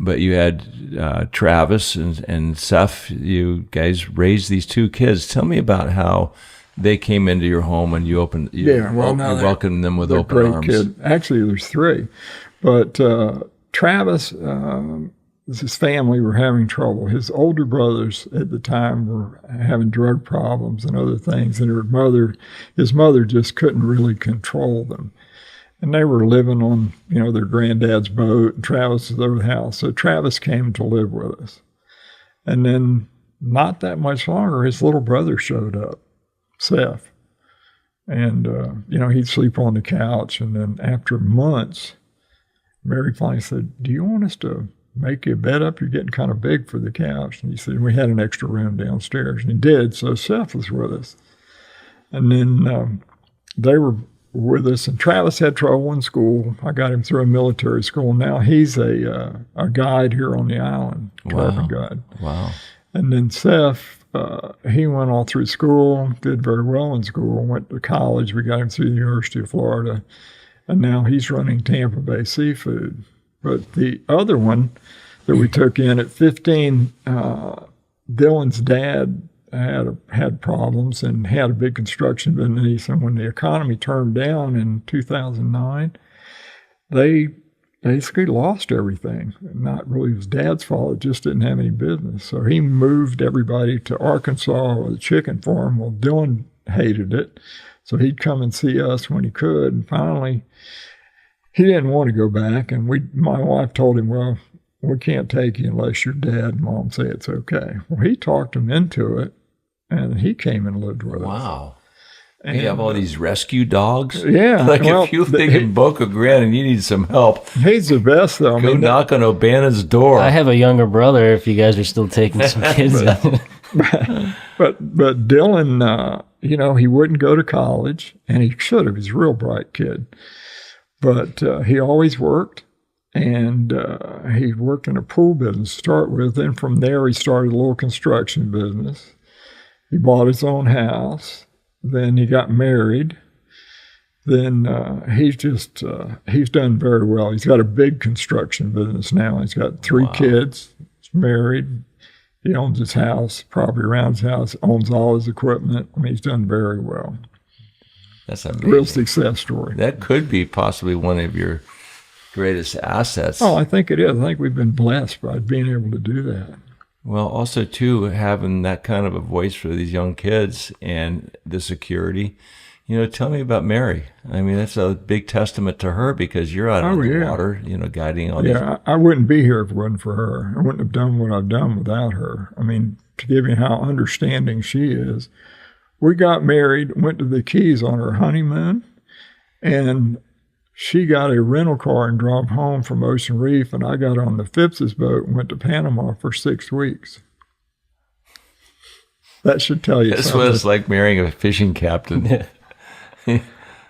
But you had Travis and Seth. You guys raised these two kids. Tell me about how they came into your home and you welcomed them with open arms. Kid. Actually, there's three. But Travis, his family were having trouble. His older brothers at the time were having drug problems and other things, and his mother just couldn't really control them. And they were living on, their granddad's boat, and Travis was over the house. So Travis came to live with us. And then not that much longer, his little brother showed up, Seth. And, he'd sleep on the couch. And then after months, Mary finally said, do you want us to make you a bed up? You're getting kind of big for the couch. And he said, we had an extra room downstairs. And he did. So Seth was with us. And then they were with us, and Travis had trouble in school. I got him through a military school. Now he's a guide here on the island, tarpon guide. Wow. And then Seth, he went all through school, did very well in school, went to college. We got him through the University of Florida, and now he's running Tampa Bay Seafood. But the other one that we took in at 15, Dylan's dad had problems and had a big construction business, and when the economy turned down in 2009, they basically lost everything. Not really his dad's fault, it just didn't have any business. So he moved everybody to Arkansas with a chicken farm. Well, Dylan hated it. So he'd come and see us when he could. And finally, he didn't want to go back. And my wife told him, well, we can't take you unless your dad and mom say it's okay. Well, he talked him into it, and he came and lived with us. Wow. And you have all these rescue dogs? Yeah. Like well, if you think in Boca Grande and you need some help, he's the best, though. go knock on O'Bannon's door. I have a younger brother if you guys are still taking some kids. But Dylan, he wouldn't go to college, and he should have. He's a real bright kid. But he always worked, and he worked in a pool business to start with. Then from there, he started a little construction business. He bought his own house. Then he got married. Then he's done very well. He's got a big construction business now. He's got 3 kids. He's married. He owns his house, property around his house, owns all his equipment. I mean, he's done very well. That's amazing. Real success story. That could be possibly one of your greatest assets. Oh, I think it is. I think we've been blessed by being able to do that. Well, also, too, having that kind of a voice for these young kids and the security. Tell me about Mary. I mean, that's a big testament to her because you're out on the water, guiding all these. Yeah, I wouldn't be here if it wasn't for her. I wouldn't have done what I've done without her. I mean, to give you how understanding she is. We got married, went to the Keys on her honeymoon, and she got a rental car and drove home from Ocean Reef, and I got on the Phipps's boat and went to Panama for 6 weeks. That should tell you That's something. what it's like marrying a fishing captain.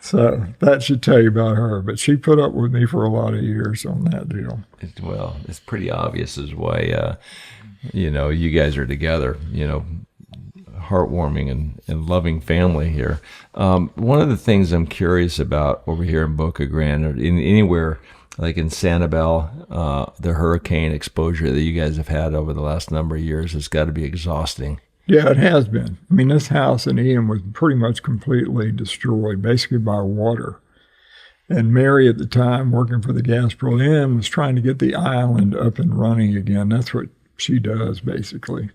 So that should tell you about her. But she put up with me for a lot of years on that deal. Well, it's pretty obvious is why, you guys are together, heartwarming and loving family here. One of the things I'm curious about over here in Boca Grande, or in anywhere like in Sanibel, the hurricane exposure that you guys have had over the last number of years has got to be exhausting. Yeah, it has been. I mean, this house in Ian was pretty much completely destroyed, basically by water. And Mary at the time, working for the Gasparilla Inn, was trying to get the island up and running again. That's what she does, basically.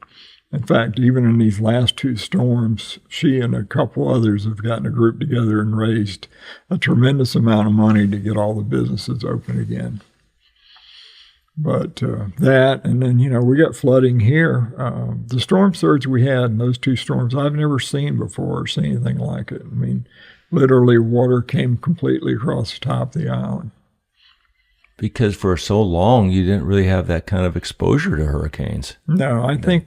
In fact, even in these last 2 storms, she and a couple others have gotten a group together and raised a tremendous amount of money to get all the businesses open again. But that, and then, we got flooding here. The storm surge we had in those 2 storms, I've never seen before or seen anything like it. I mean, literally water came completely across the top of the island. Because for so long, you didn't really have that kind of exposure to hurricanes. No, I think,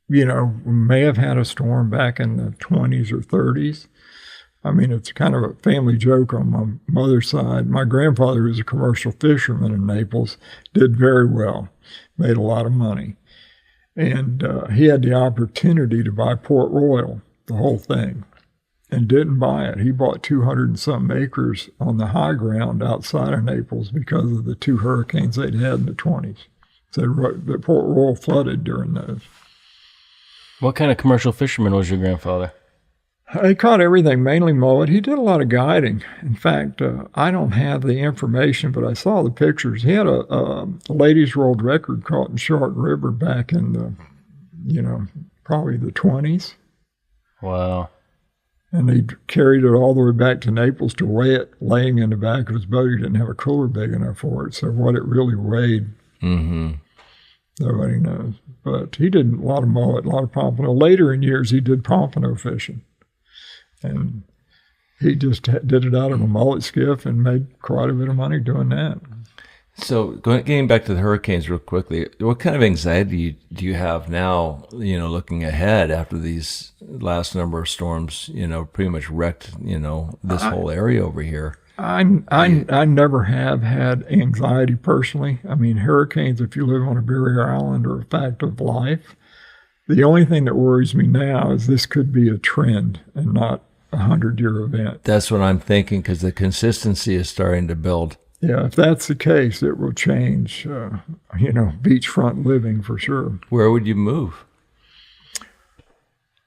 we may have had a storm back in the 20s or 30s. I mean, it's kind of a family joke on my mother's side. My grandfather was a commercial fisherman in Naples, did very well, made a lot of money. And he had the opportunity to buy Port Royal, the whole thing, and didn't buy it. He bought 200 and some acres on the high ground outside of Naples because of the 2 hurricanes they'd had in the 20s. So the Port Royal flooded during those. What kind of commercial fisherman was your grandfather? He caught everything, mainly mullet. He did a lot of guiding. In fact, I don't have the information, but I saw the pictures. He had a ladies' world record caught in Shark River back in the, probably the 20s. Wow. And he carried it all the way back to Naples to weigh it, laying in the back of his boat. He didn't have a cooler big enough for it. So what it really weighed, nobody knows. But he did a lot of mullet, a lot of pompano. Later in years, he did pompano fishing. And he just did it out of a mullet skiff and made quite a bit of money doing that. So getting back to the hurricanes real quickly, what kind of anxiety do you have now, looking ahead after these last number of storms, pretty much wrecked, this whole area over here? I never have had anxiety personally. I mean, hurricanes, if you live on a barrier island, are a fact of life. The only thing that worries me now is this could be a trend and not a 100-year event. That's what I'm thinking, because the consistency is starting to build. Yeah, if that's the case, it will change, beachfront living for sure. Where would you move?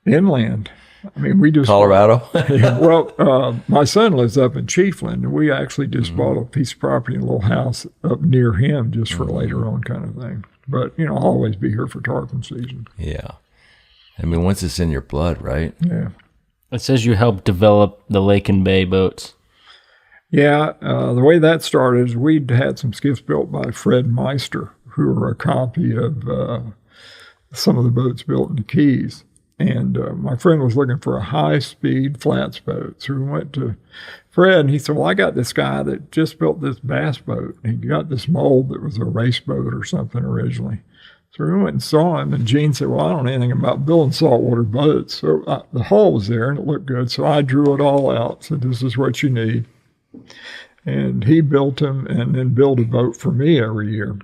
Inland. I mean, we just... Colorado? Yeah, well, my son lives up in Chiefland, and we actually just bought a piece of property in a little house up near him just for later on kind of thing. But, I'll always be here for tarpon season. Yeah. I mean, once it's in your blood, right? Yeah. It says you helped develop the Lake and Bay boats. Yeah, the way that started is we'd had some skiffs built by Fred Meister, who were a copy of some of the boats built in the Keys. And my friend was looking for a high-speed flats boat. So we went to Fred, and he said, well, I got this guy that just built this bass boat. And he got this mold that was a race boat or something originally. So we went and saw him, and Gene said, well, I don't know anything about building saltwater boats. So the hull was there, and it looked good. So I drew it all out, said, this is what you need. And he built them and then built a boat for me every year.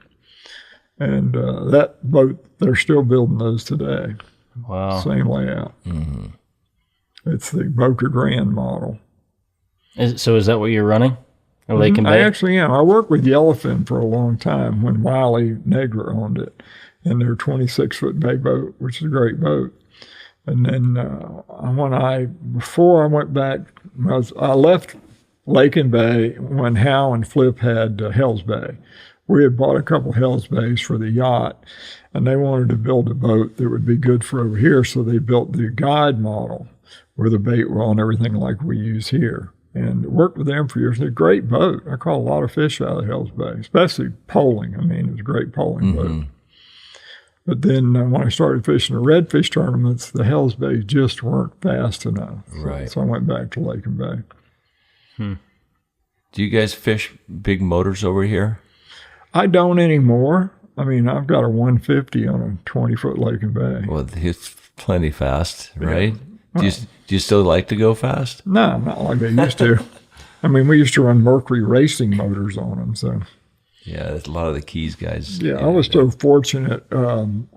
And that boat, they're still building those today. Wow. Same layout. Mm-hmm. It's the Boca Grande model. So is that what you're running? A Lake and I Bay? actually am. I worked with Yellowfin for a long time when Wiley Negler owned it. And their 26-foot bay boat, which is a great boat. And then before I went back, I left Lake and Bay when Hal and Flip had Hell's Bay. We had bought a couple Hell's Bays for the yacht, and they wanted to build a boat that would be good for over here, so they built the guide model with a bait well and everything like we use here. And worked with them for years. They're a great boat. I caught a lot of fish out of Hell's Bay, especially poling. I mean, it was a great poling boat. But then when I started fishing the redfish tournaments, the Hell's Bays just weren't fast enough. Right. So I went back to Lake and Bay. Do you guys fish big motors over here? I don't anymore. I mean, I've got a 150 on a 20-foot Lake and Bay. Well, it's plenty fast, right? Yeah. Do you still like to go fast? No, not like I used to. I mean, we used to run Mercury racing motors on them, so. Yeah, a lot of the Keys guys. Yeah, I was so fortunate. In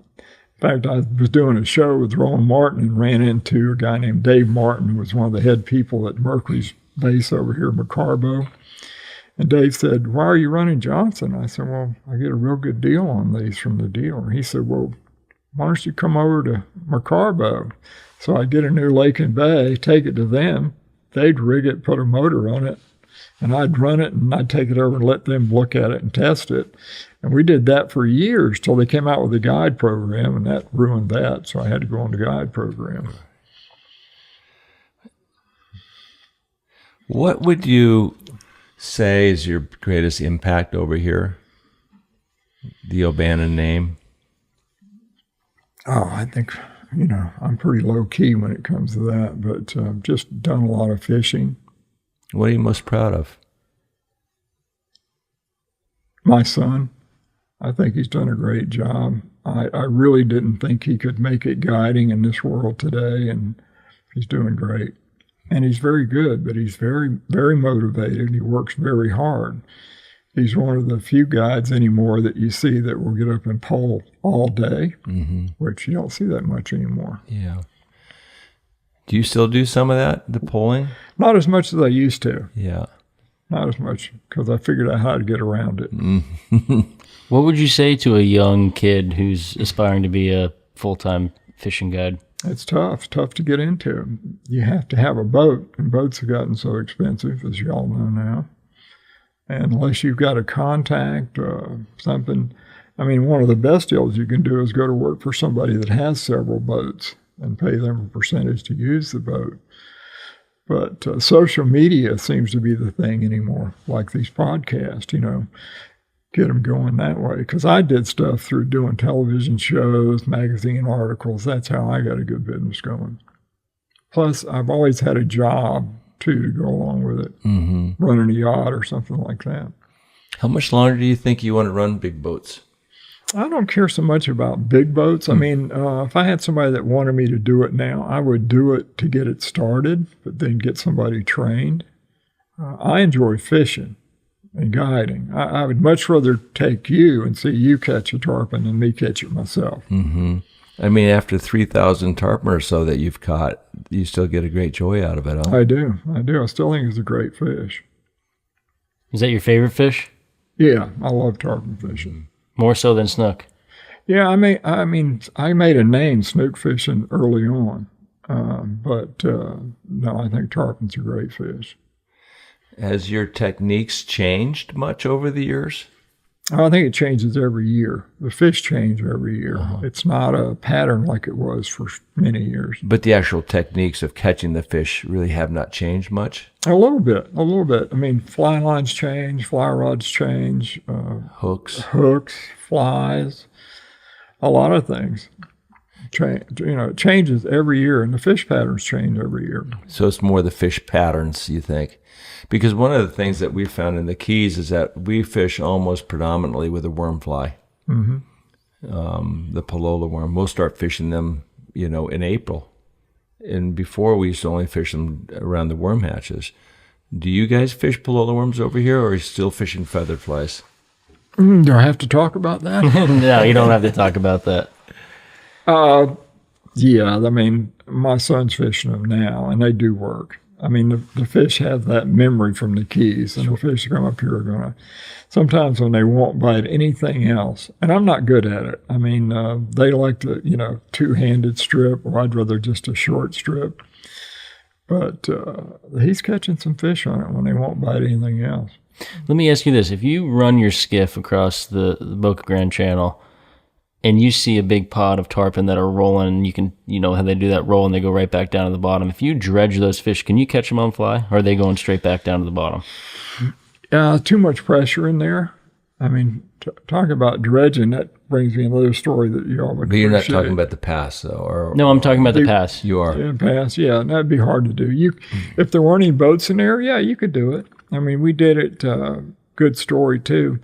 fact, I was doing a show with Roland Martin and ran into a guy named Dave Martin, who was one of the head people at Mercury's base over here in McCarbo. And Dave said, why are you running Johnson? I said, well, I get a real good deal on these from the dealer. He said, well, why don't you come over to McCarbo? So I'd get a new Lake and Bay, take it to them. They'd rig it, put a motor on it, and I'd run it, and I'd take it over and let them look at it and test it. And we did that for years till they came out with a guide program, and that ruined that. So I had to go on the guide program. What would you say is your greatest impact over here? The O'Bannon name? Oh, I think, I'm pretty low key when it comes to that, but I've just done a lot of fishing. What are you most proud of? My son. I think he's done a great job. I really didn't think he could make it guiding in this world today, and he's doing great. And he's very good, but he's very, very motivated. He works very hard. He's one of the few guides anymore that you see that will get up and pole all day, which you don't see that much anymore. Yeah. Do you still do some of that, the polling? Not as much as I used to. Yeah. Not as much, because I figured out how to get around it. What would you say to a young kid who's aspiring to be a full-time fishing guide? It's tough to get into. You have to have a boat, and boats have gotten so expensive, as you all know now. And unless you've got a contact, something, I mean, one of the best deals you can do is go to work for somebody that has several boats and pay them a percentage to use the boat. But social media seems to be the thing anymore, like these podcasts, get them going that way. Because I did stuff through doing television shows, magazine articles. That's how I got a good business going. Plus, I've always had a job, too, to go along with it, running a yacht or something like that. How much longer do you think you want to run big boats? I don't care so much about big boats. I mean, if I had somebody that wanted me to do it now, I would do it to get it started, but then get somebody trained. I enjoy fishing and guiding. I would much rather take you and see you catch a tarpon than me catch it myself. I mean, after 3,000 tarpon or so that you've caught, you still get a great joy out of it, huh? I do. I still think it's a great fish. Is that your favorite fish? Yeah, I love tarpon fishing. More so than snook? Yeah, I made a name snook fishing early on. But no, I think tarpon's a great fish. Has your techniques changed much over the years? I think it changes every year. The fish change every year. It's not a pattern like it was for many years. But the actual techniques of catching the fish really have not changed much? A little bit. I mean, fly lines change, fly rods change. Hooks, flies, a lot of things. It changes every year, and the fish patterns change every year. So it's more the fish patterns, you think? Because one of the things that we found in the Keys is that we fish almost predominantly with a worm fly, the palola worm. We'll start fishing them, in April. And before we used to only fish them around the worm hatches. Do you guys fish palola worms over here, or are you still fishing feathered flies? Do I have to talk about that? No, you don't have to talk about that. Yeah, I mean, my son's fishing them now, and they do work. I mean, the fish have that memory from the Keys, and the fish that come up here are going to, sometimes when they won't bite anything else, and I'm not good at it. I mean, they like the, two-handed strip, or I'd rather just a short strip. But he's catching some fish on it when they won't bite anything else. Let me ask you this. If you run your skiff across the Boca Grande Channel and you see a big pod of tarpon that are rolling, you can, how they do that roll and they go right back down to the bottom. If you dredge those fish, can you catch them on fly, or are they going straight back down to the bottom? Too much pressure in there. I mean, talking about dredging, that brings me another story that you all would But you're not appreciate. talking about the pass, though? No, I'm talking about the pass. You are. Yeah, pass, yeah, and that'd be hard to do. If there weren't any boats in there, yeah, you could do it. I mean, we did it, good story too.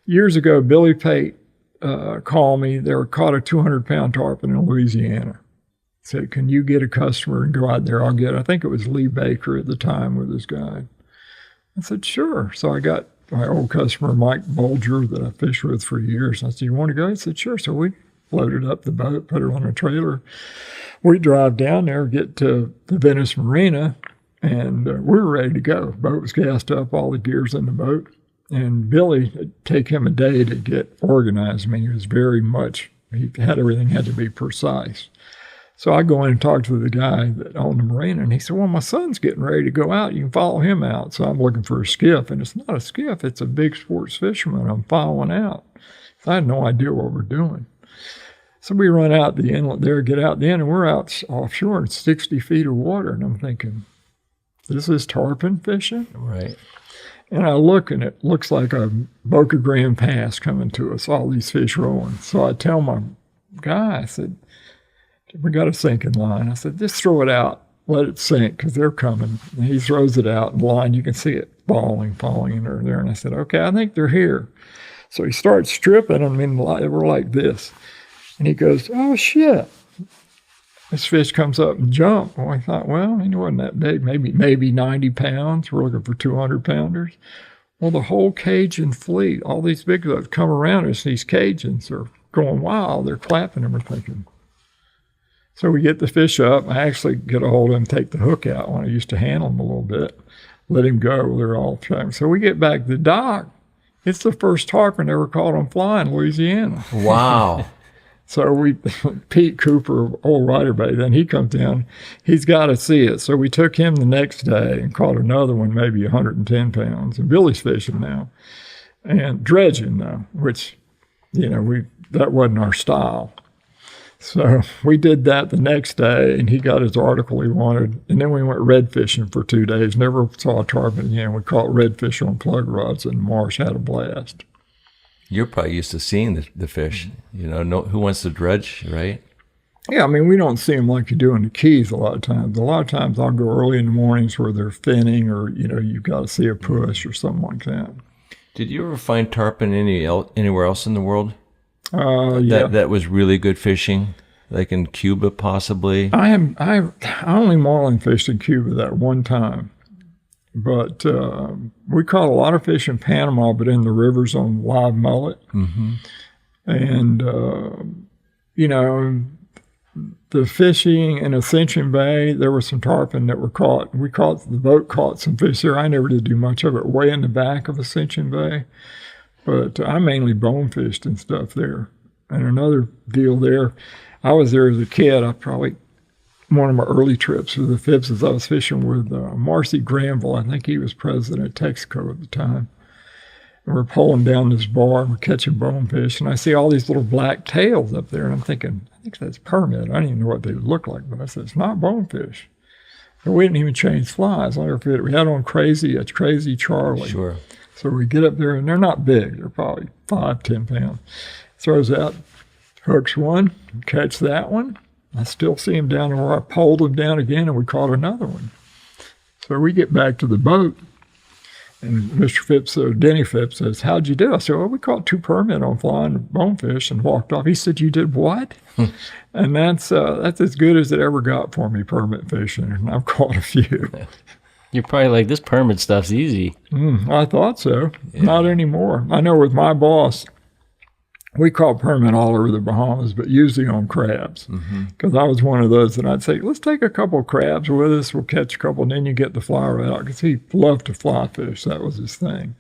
Years ago, Billy Pate called me. They were caught a 200-pound tarpon in Louisiana. Said, can you get a customer and go out there? I think it was Lee Baker at the time with his guide. I said, sure. So I got my old customer, Mike Bolger, that I fished with for years. I said, you want to go? He said, sure. So we loaded up the boat, put it on a trailer. We drive down there, get to the Venice Marina, and we were ready to go. Boat was gassed up, all the gear's in the boat. And Billy, it'd take him a day to get organized. I mean, he was everything had to be precise. So I go in and talk to the guy that owned the marina, and he said, well, my son's getting ready to go out. You can follow him out. So I'm looking for a skiff, and it's not a skiff. It's a big sports fisherman I'm following out. So I had no idea what we're doing. So we run out the inlet there, get out the end, and we're out offshore in 60 feet of water. And I'm thinking, this is tarpon fishing? Right. And I look, and it looks like a Boca Grande pass coming to us, all these fish rolling. So I tell my guy, I said, we got a sinking line. I said, just throw it out, let it sink, because they're coming. And he throws it out in the line. You can see it falling in there. And I said, okay, I think they're here. So he starts stripping them, and we're like this. And he goes, oh, shit. This fish comes up and jumps. Well, I thought, well, he wasn't that big, maybe 90 pounds. We're looking for 200-pounders. Well, the whole Cajun fleet, all these big ones come around us. These Cajuns are going wild. They're clapping, and we're thinking. So we get the fish up. I actually get a hold of him, take the hook out when I used to handle him a little bit, let him go. They're all trying. So we get back to the dock. It's the first tarpon ever caught on fly in Louisiana. Wow. So Pete Cooper, old Rider Bay, then he comes down. He's got to see it. So we took him the next day and caught another one, maybe 110 pounds. And Billy's fishing now. And dredging, though, which, that wasn't our style. So we did that the next day, and he got his article he wanted. And then we went red fishing for 2 days. Never saw a tarpon again. We caught redfish on plug rods in the marsh, had a blast. You're probably used to seeing the fish. Who wants to dredge, right? Yeah, I mean, we don't see them like you do in the Keys a lot of times. A lot of times I'll go early in the mornings where they're finning, or, you've got to see a push or something like that. Did you ever find tarpon anywhere else in the world? Yeah. That was really good fishing, like in Cuba possibly? I only marlin fished in Cuba that one time. But we caught a lot of fish in Panama, but in the rivers on live mullet. Mm-hmm. And, the fishing in Ascension Bay, there were some tarpon that were caught. The boat caught some fish there. I never did do much of it way in the back of Ascension Bay. But I mainly bone fished and stuff there. And another deal there, I was there as a kid. One of my early trips with the Phippses, I was fishing with Marcy Granville. I think he was president of Texaco at the time. And we're pulling down this bar and we're catching bonefish. And I see all these little black tails up there. And I'm thinking, I think that's permit. I didn't even know what they look like. But I said, it's not bonefish. And we didn't even change flies. I never forget. We had on Crazy Charlie. Sure. So we get up there, and they're not big. They're probably 5-10 pounds. Throws out, hooks one, catch that one. I still see him down there. I pulled him down again, and we caught another one. So we get back to the boat, and Mr. Phipps, Denny Phipps, says, how'd you do? I said, well, we caught 2 permit on flying bonefish and walked off. He said, you did what? And that's as good as it ever got for me, permit fishing, and I've caught a few. You're probably like, this permit stuff's easy. I thought so. Yeah. Not anymore. I know with my boss, we caught permit all over the Bahamas, but usually on crabs. Because I was one of those that I'd say, let's take a couple of crabs with us. We'll catch a couple, and then you get the fly right out. Because he loved to fly fish. That was his thing.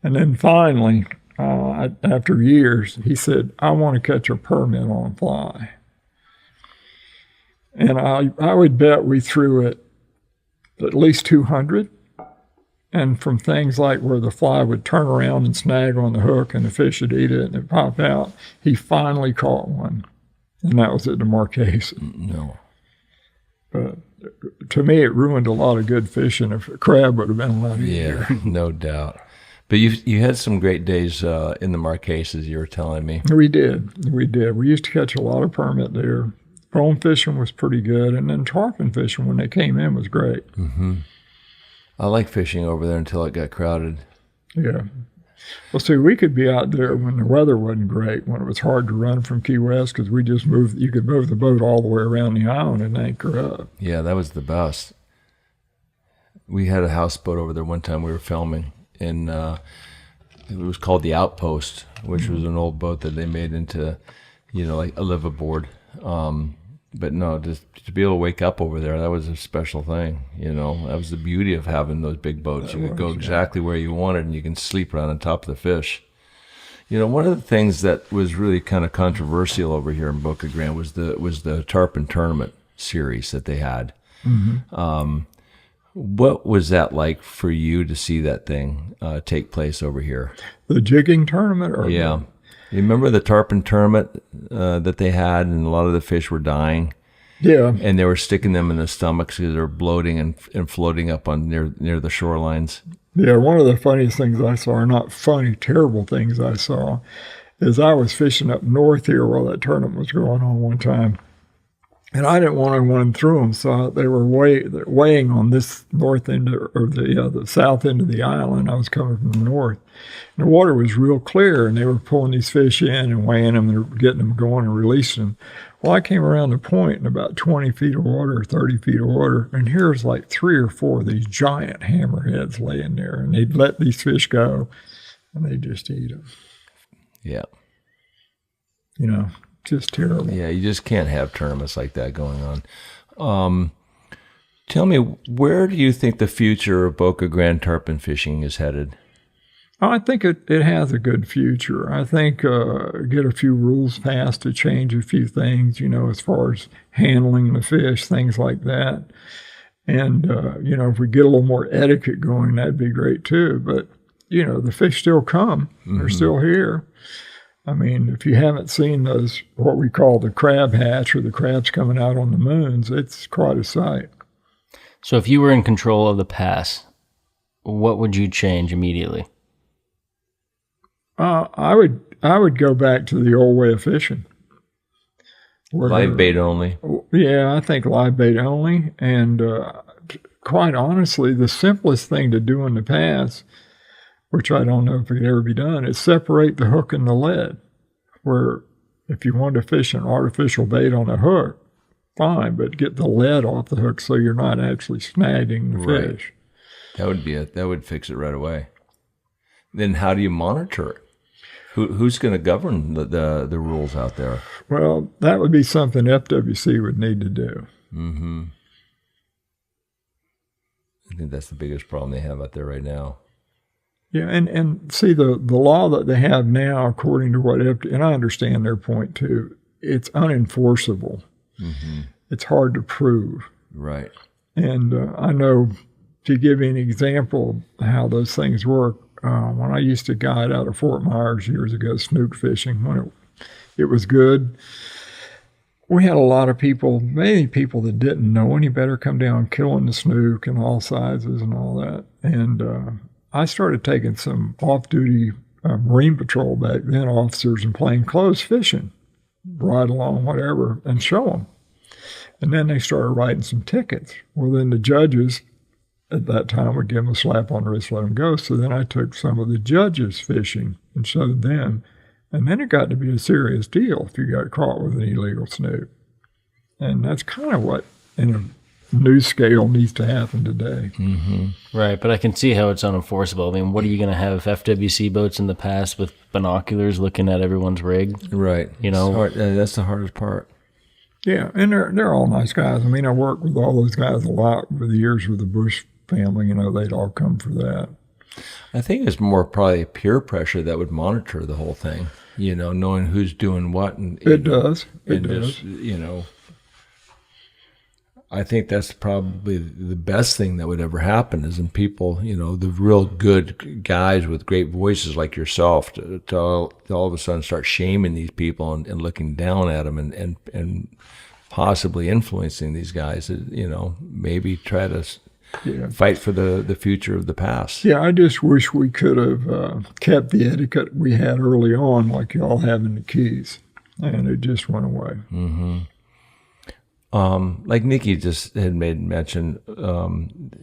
And then finally, after years, he said, I want to catch a permit on fly. And I would bet we threw it at least 200. And from things like where the fly would turn around and snag on the hook and the fish would eat it and it'd pop out, he finally caught one. And that was at the Marquesas. No. But to me, it ruined a lot of good fishing. If a crab would have been a lot easier. Yeah, no doubt. But you had some great days in the Marquesas, you were telling me. We did. We used to catch a lot of permit there. Bone fishing was pretty good. And then tarpon fishing, when they came in, was great. I like fishing over there until it got crowded. Yeah. Well, see, we could be out there when the weather wasn't great, when it was hard to run from Key West, because we just moved. You could move the boat all the way around the island and anchor up. Yeah, that was the best. We had a houseboat over there one time we were filming, and it was called the Outpost, which was an old boat that they made into, like a liveaboard. But no, just to be able to wake up over there, that was a special thing. That was the beauty of having those big boats. You could go exactly where you wanted, and you can sleep right on top of the fish. One of the things that was really kind of controversial over here in Boca Grande was the Tarpon Tournament series that they had. What was that like for you to see that thing take place over here? The jigging tournament? Yeah. You remember the Tarpon Tournament that they had, and a lot of the fish were dying? Yeah. And they were sticking them in the stomachs because they're bloating and floating up on near the shorelines. Yeah, one of the funniest things I saw, or not funny, terrible things I saw, is I was fishing up north here while that tournament was going on one time. And I didn't want to run through them, so they were weighing on this north end, or the south end of the island. I was coming from the north. And the water was real clear, and they were pulling these fish in and weighing them and getting them going and releasing them. Well, I came around the point in about 20 feet of water, or 30 feet of water, and here's like 3 or 4 of these giant hammerheads laying there, and they'd let these fish go, and they'd just eat them. Yeah. Just terrible. Yeah, you just can't have tournaments like that going on. Tell me, where do you think the future of Boca Grande tarpon fishing is headed? I think it has a good future. I think get a few rules passed to change a few things, as far as handling the fish, things like that. And, if we get a little more etiquette going, that'd be great too. But, the fish still come. They're still here. I mean, if you haven't seen those, what we call the crab hatch, or the crabs coming out on the moons, it's quite a sight. So if you were in control of the pass, what would you change immediately? I would go back to the old way of fishing. Live bait only? Yeah, I think live bait only. And quite honestly, the simplest thing to do in the pass, which I don't know if it could ever be done, is separate the hook and the lead. Where if you want to fish an artificial bait on a hook, fine, but get the lead off the hook so you're not actually snagging the fish. That would fix it right away. Then how do you monitor it? Who's going to govern the rules out there? Well, that would be something FWC would need to do. I think that's the biggest problem they have out there right now. Yeah, and see, the law that they have now, according to and I understand their point too, it's unenforceable. It's hard to prove. Right. And I know, to give you an example of how those things work, when I used to guide out of Fort Myers years ago, snook fishing, when it was good. We had a lot of people, many people that didn't know any better, come down killing the snook in all sizes and all that. And I started taking some off-duty Marine Patrol back then, officers in plain clothes fishing, ride along, whatever, and show them. And then they started writing some tickets. Well, then the judges at that time would give them a slap on the wrist, let them go. So then I took some of the judges fishing and showed them. And then it got to be a serious deal if you got caught with an illegal snook. And that's kind of what, in a new scale, needs to happen today. Mm-hmm. Right, but I can see how it's unenforceable. I mean, what are you going to have FWC boats in the past with binoculars looking at everyone's rig? Right. You know? That's the hardest part. Yeah, and they're all nice guys. I mean, I worked with all those guys a lot over the years with the Bush family. You know, they'd all come for that. I think it's more probably peer pressure that would monitor the whole thing, you know, knowing who's doing what. And It does. just, you know, I think that's probably the best thing that would ever happen is in people, you know, the real good guys with great voices like yourself to all of a sudden start shaming these people and looking down at them and possibly influencing these guys, you know, maybe try to fight for the future of the past. Yeah, I just wish we could have kept the etiquette we had early on, like y'all have in the Keys, and it just went away. Mm-hmm. Like Nikki just had made mention,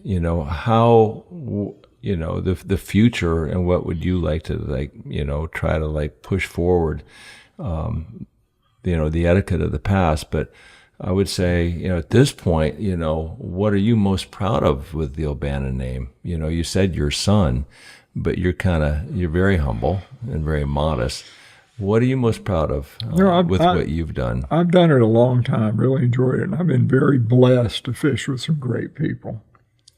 you know, how, you know, the future and what would you like to, like, you know, try to like push forward, you know, the etiquette of the past. But I would say, you know, at this point, you know, what are you most proud of with the O'Bannon name? You know, you said your son, but you're very humble and very modest. What are you most proud of with what you've done? I've done it a long time, really enjoyed it. And I've been very blessed to fish with some great people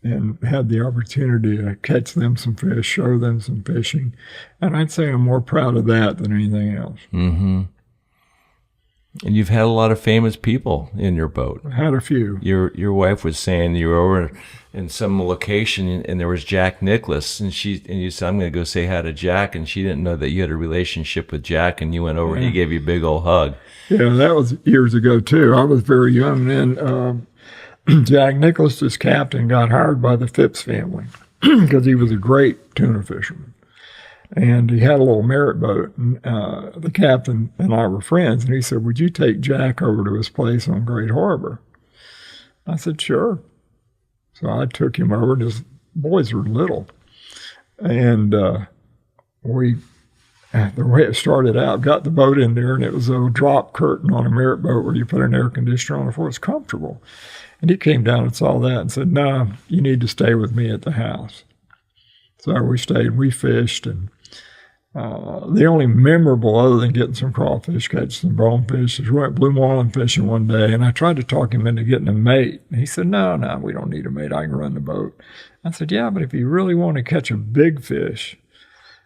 and had the opportunity to catch them some fish, show them some fishing. And I'd say I'm more proud of that than anything else. Mm-hmm. And you've had a lot of famous people in your boat. I had a few. Your wife was saying you were over in some location and there was Jack Nicklaus, and you said, I'm going to go say hi to Jack, and she didn't know that you had a relationship with Jack, and you went over and he gave you a big old hug. Yeah, that was years ago too. I was very young then. Jack Nicklaus's captain got hired by the Phipps family because he was a great tuna fisherman. And he had a little merit boat, and the captain and I were friends, and he said, would you take Jack over to his place on Great Harbor? I said, sure. So I took him over, and his boys were little. And the way it started out, got the boat in there, and it was a drop curtain on a merit boat where you put an air conditioner on it for it's comfortable. And he came down and saw that and said, no, you need to stay with me at the house. So we stayed, we fished, and the only memorable, other than getting some crawfish, catching some bonefish, is we went blue marlin fishing one day, and I tried to talk him into getting a mate. And he said, no, we don't need a mate. I can run the boat. I said, yeah, but if you really want to catch a big fish,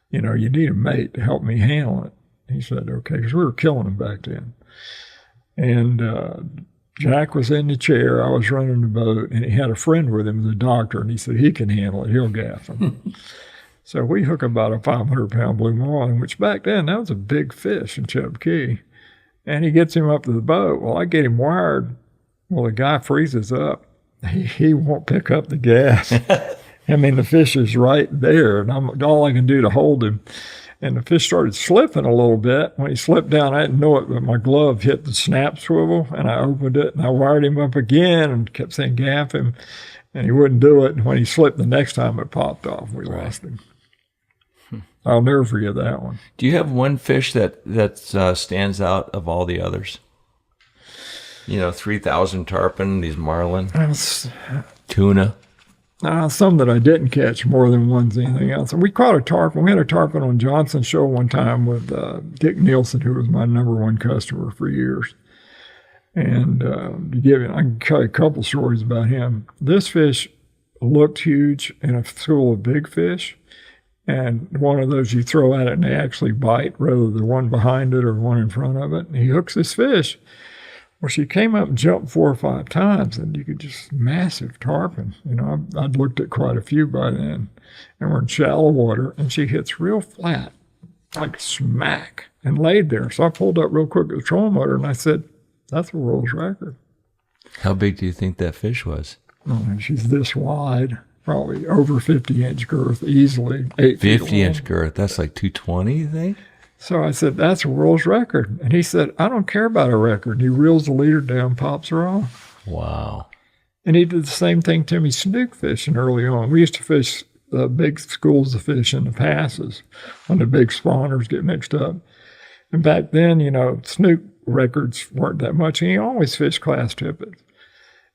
you know, you need a mate to help me handle it. He said, okay, because we were killing them back then. And Jack was in the chair. I was running the boat, and he had a friend with him, the doctor, and he said, he can handle it. He'll gaff him. So we hook about a 500-pound blue marlin, which back then, that was a big fish in Chub Key. And he gets him up to the boat. Well, I get him wired. Well, the guy freezes up. He won't pick up the gas. I mean, the fish is right there, and all I can do to hold him. And the fish started slipping a little bit. When he slipped down, I didn't know it, but my glove hit the snap swivel, and I opened it, and I wired him up again and kept saying, gaff him, and he wouldn't do it. And when he slipped the next time, it popped off. We lost him. I'll never forget that one. Do you have one fish that stands out of all the others? You know, 3,000 tarpon, these marlin, tuna. Some that I didn't catch more than one than anything else. And we caught a tarpon. We had a tarpon on Johnson's show one time with Dick Nielsen, who was my #1 customer for years. And I can tell you a couple stories about him. This fish looked huge in a school of big fish. And one of those you throw at it and they actually bite rather than one behind it or one in front of it. And he hooks this fish. Well, she came up and jumped 4 or 5 times, and you could just massive tarpon. You know, I'd looked at quite a few by then, and we're in shallow water, and she hits real flat, like smack, and laid there. So I pulled up real quick with the trolling motor, and I said, "That's a world's record." How big do you think that fish was? Oh, she's this wide, probably over 50-inch girth, easily 8 feet 50-inch long. girth. That's like 220, you think? So I said, "That's a world's record." And he said, "I don't care about a record." And he reels the leader down, pops her off. Wow. And he did the same thing to me snook fishing early on. We used to fish big schools of fish in the passes when the big spawners get mixed up. And back then, you know, snook records weren't that much. And he always fished class tippets.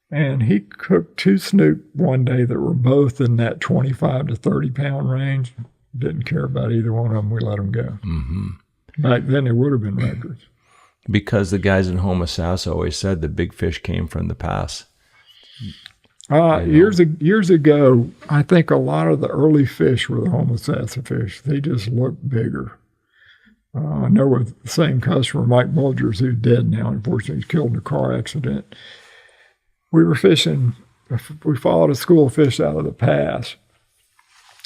And he cooked 2 snook one day that were both in that 25 to 30 pound range. Didn't care about either one of them. We let them go. Mm-hmm. Back then, it would have been records. Because the guys in Homosassa always said the big fish came from the pass. Years ago, I think a lot of the early fish were the Homosassa fish. They just looked bigger. I know with the same customer, Mike Bulgers, who's dead now, unfortunately, he's killed in a car accident. We were fishing. We followed a school of fish out of the pass,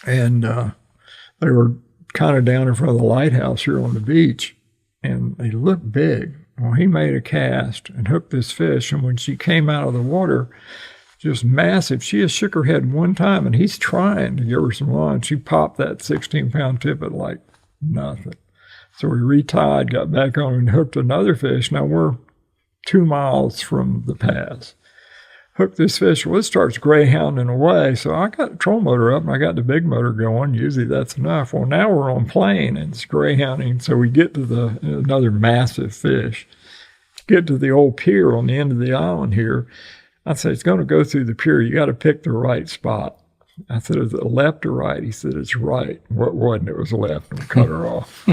and they were kind of down in front of the lighthouse here on the beach, and they looked big. Well, he made a cast and hooked this fish, and when she came out of the water, just massive, she just shook her head one time, and he's trying to give her some line. She popped that 16-pound tippet like nothing. So we retied, got back on, and hooked another fish. Now we're 2 miles from the pass. Hooked this fish. Well, it starts greyhounding away. So I got the troll motor up, and I got the big motor going. Usually that's enough. Well, now we're on plane, and it's greyhounding. So we get to another massive fish. Get to the old pier on the end of the island here. I said, "It's going to go through the pier. You got to pick the right spot." I said, "Is it left or right?" He said, "It's right." What wasn't? It was left, and we cut her off.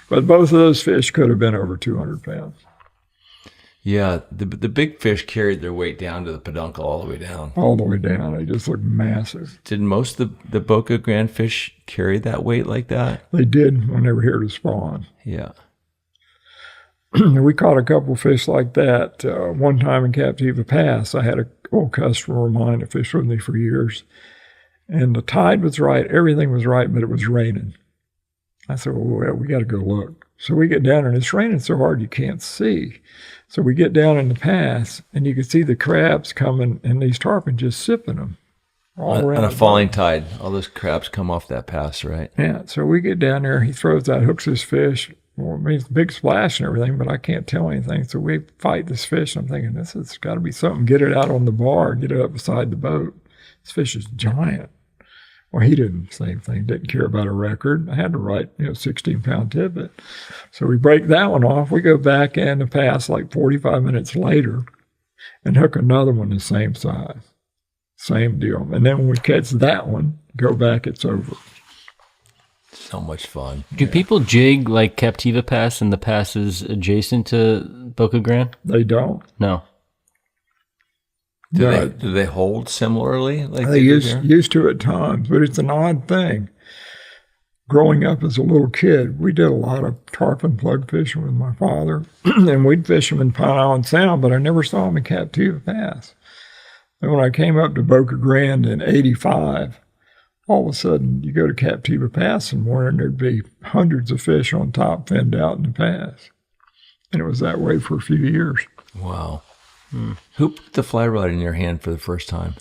But both of those fish could have been over 200 pounds. Yeah, the big fish carried their weight down to the peduncle all the way down. All the way down. They just looked massive. Did most of the Boca Grande fish carry that weight like that? They did when they were here to spawn. Yeah. We caught a couple fish like that. One time in Captiva Pass, I had an old customer of mine that fished with me for years. And the tide was right. Everything was right, but it was raining. I said, "Well, we got to go look." So we get down, and it's raining so hard you can't see. So we get down in the pass, and you can see the crabs coming, and ththese tarpon just sipping them all around. On a falling tide, all those crabs come off that pass, right? Yeah, so we get down there. He throws out, hooks this fish. Well, it means big splash and everything, but I can't tell anything. So we fight this fish. I'm thinking, this has got to be something. Get it out on the bar, get it up beside the boat. This fish is giant. Well, he didn't, same thing, didn't care about a record. I had to write, 16-pound tippet. So we break that one off. We go back in the pass like 45 minutes later and hook another one the same size. Same deal. And then when we catch that one, go back, it's over. So much fun. Do people jig like Captiva Pass and the passes adjacent to Boca Grande? They don't. No. Do they hold similarly? Like they used to at times, but it's an odd thing. Growing up as a little kid, we did a lot of tarpon plug fishing with my father, and we'd fish them in Pine Island Sound, but I never saw them in Captiva Pass. And when I came up to Boca Grande in '85, all of a sudden you go to Captiva Pass and morning there'd be hundreds of fish on top finned out in the pass. And it was that way for a few years. Wow. Who put the fly rod in your hand for the first time?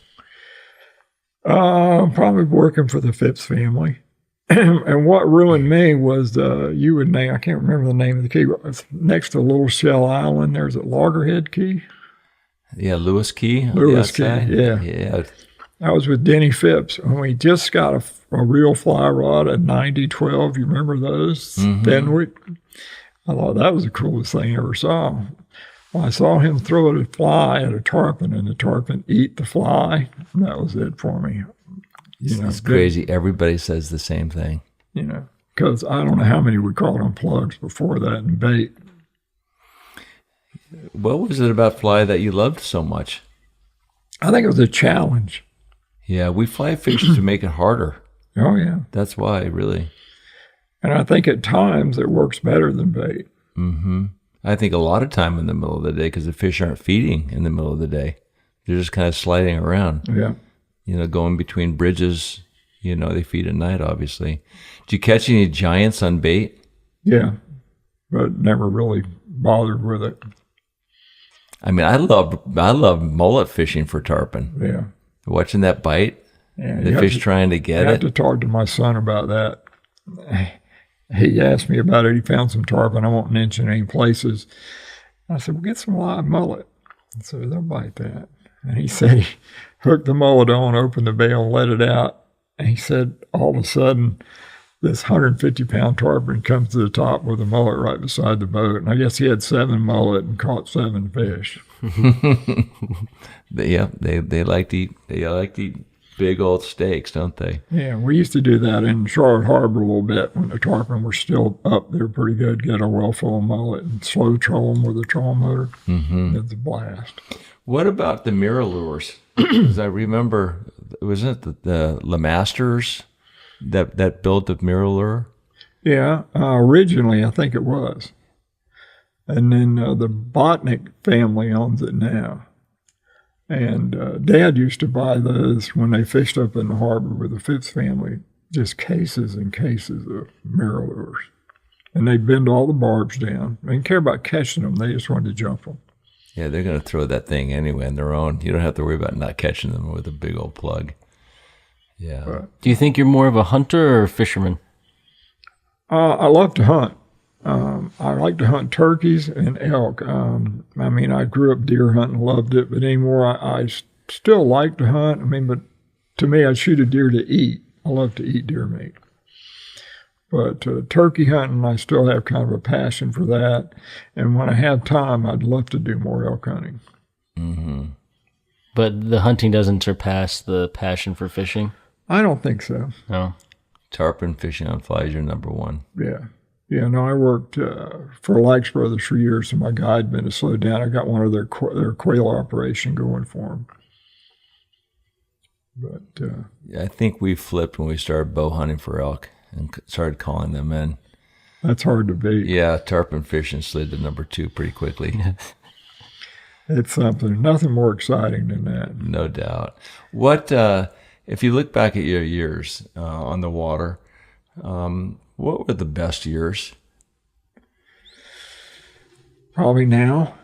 Probably working for the Phipps family. And what ruined me was I can't remember the name of the key. It's next to Little Shell Island. There's a Loggerhead Key. Yeah, Lewis Key. Lewis Key, yeah. Yeah. I was with Denny Phipps, and we just got a real fly rod, a 90-12. You remember those? Mm-hmm. Fenwick? I thought that was the coolest thing I ever saw. Well, I saw him throw a fly at a tarpon, and the tarpon eat the fly. That was it for me. It's crazy. Everybody says the same thing. Because I don't know how many we caught on plugs before that in bait. What was it about fly that you loved so much? I think it was a challenge. Yeah, we fly fish to make it harder. Oh, yeah. That's why, really. And I think at times it works better than bait. Mm-hmm. I think a lot of time in the middle of the day because the fish aren't feeding in the middle of the day. They're just kind of sliding around. Yeah. Going between bridges. They feed at night, obviously. Did you catch any giants on bait? Yeah, but never really bothered with it. I mean, I love mullet fishing for tarpon. Yeah. Watching that bite, the fish trying to get it. I had to talk to my son about that. He asked me about it. He found some tarpon. I won't mention any places. I said, well, get some live mullet. So they'll bite that. And he said he hooked the mullet on, opened the bail, and let it out. And he said all of a sudden, this 150-pound tarpon comes to the top with a mullet right beside the boat. And I guess he had 7 mullet and caught 7 fish. They like to eat big old steaks, don't they? Yeah, we used to do that in Charlotte Harbor a little bit when the tarpon were still up there pretty good. Get a well full of mullet and slow troll them with a troll motor. Mm-hmm. It's a blast. What about the mirror lures? Because I remember, wasn't it the Lemasters that built the mirror lure? Yeah, originally I think it was. And then the Botnick family owns it now. And Dad used to buy those when they fished up in the harbor with the Phipps family, just cases and cases of mirror lures. And they'd bend all the barbs down. They didn't care about catching them. They just wanted to jump them. Yeah, they're going to throw that thing anyway on their own. You don't have to worry about not catching them with a big old plug. Yeah. But, do you think you're more of a hunter or a fisherman? I love to hunt. I like to hunt turkeys and elk. I grew up deer hunting, loved it, but anymore I still like to hunt. But to me, I'd shoot a deer to eat. I love to eat deer meat. But turkey hunting, I still have kind of a passion for that. And when I have time, I'd love to do more elk hunting. Mm-hmm. But the hunting doesn't surpass the passion for fishing? I don't think so. No. Tarpon fishing on fly is your number one. Yeah. Yeah, no, I worked for Likes Brothers for years, so my guide been to slow down. I got one of their quail operation going for them. But I think we flipped when we started bow hunting for elk and started calling them in. That's hard to beat. Yeah, tarpon fishing slid to number 2 pretty quickly. It's something, nothing more exciting than that. No doubt. What, if you look back at your years on the water, what were the best years? Probably now.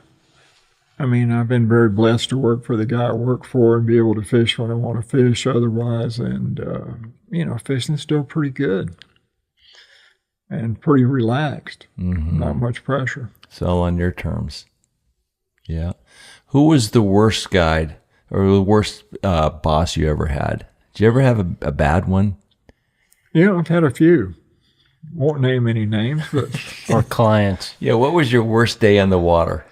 I've been very blessed to work for the guy I work for and be able to fish when I want to fish otherwise. And, fishing's still pretty good and pretty relaxed. Mm-hmm. Not much pressure. It's all on your terms. Yeah. Who was the worst guide or the worst boss you ever had? Did you ever have a bad one? Yeah, I've had a few. Won't name any names, but or clients. Yeah, what was your worst day on the water?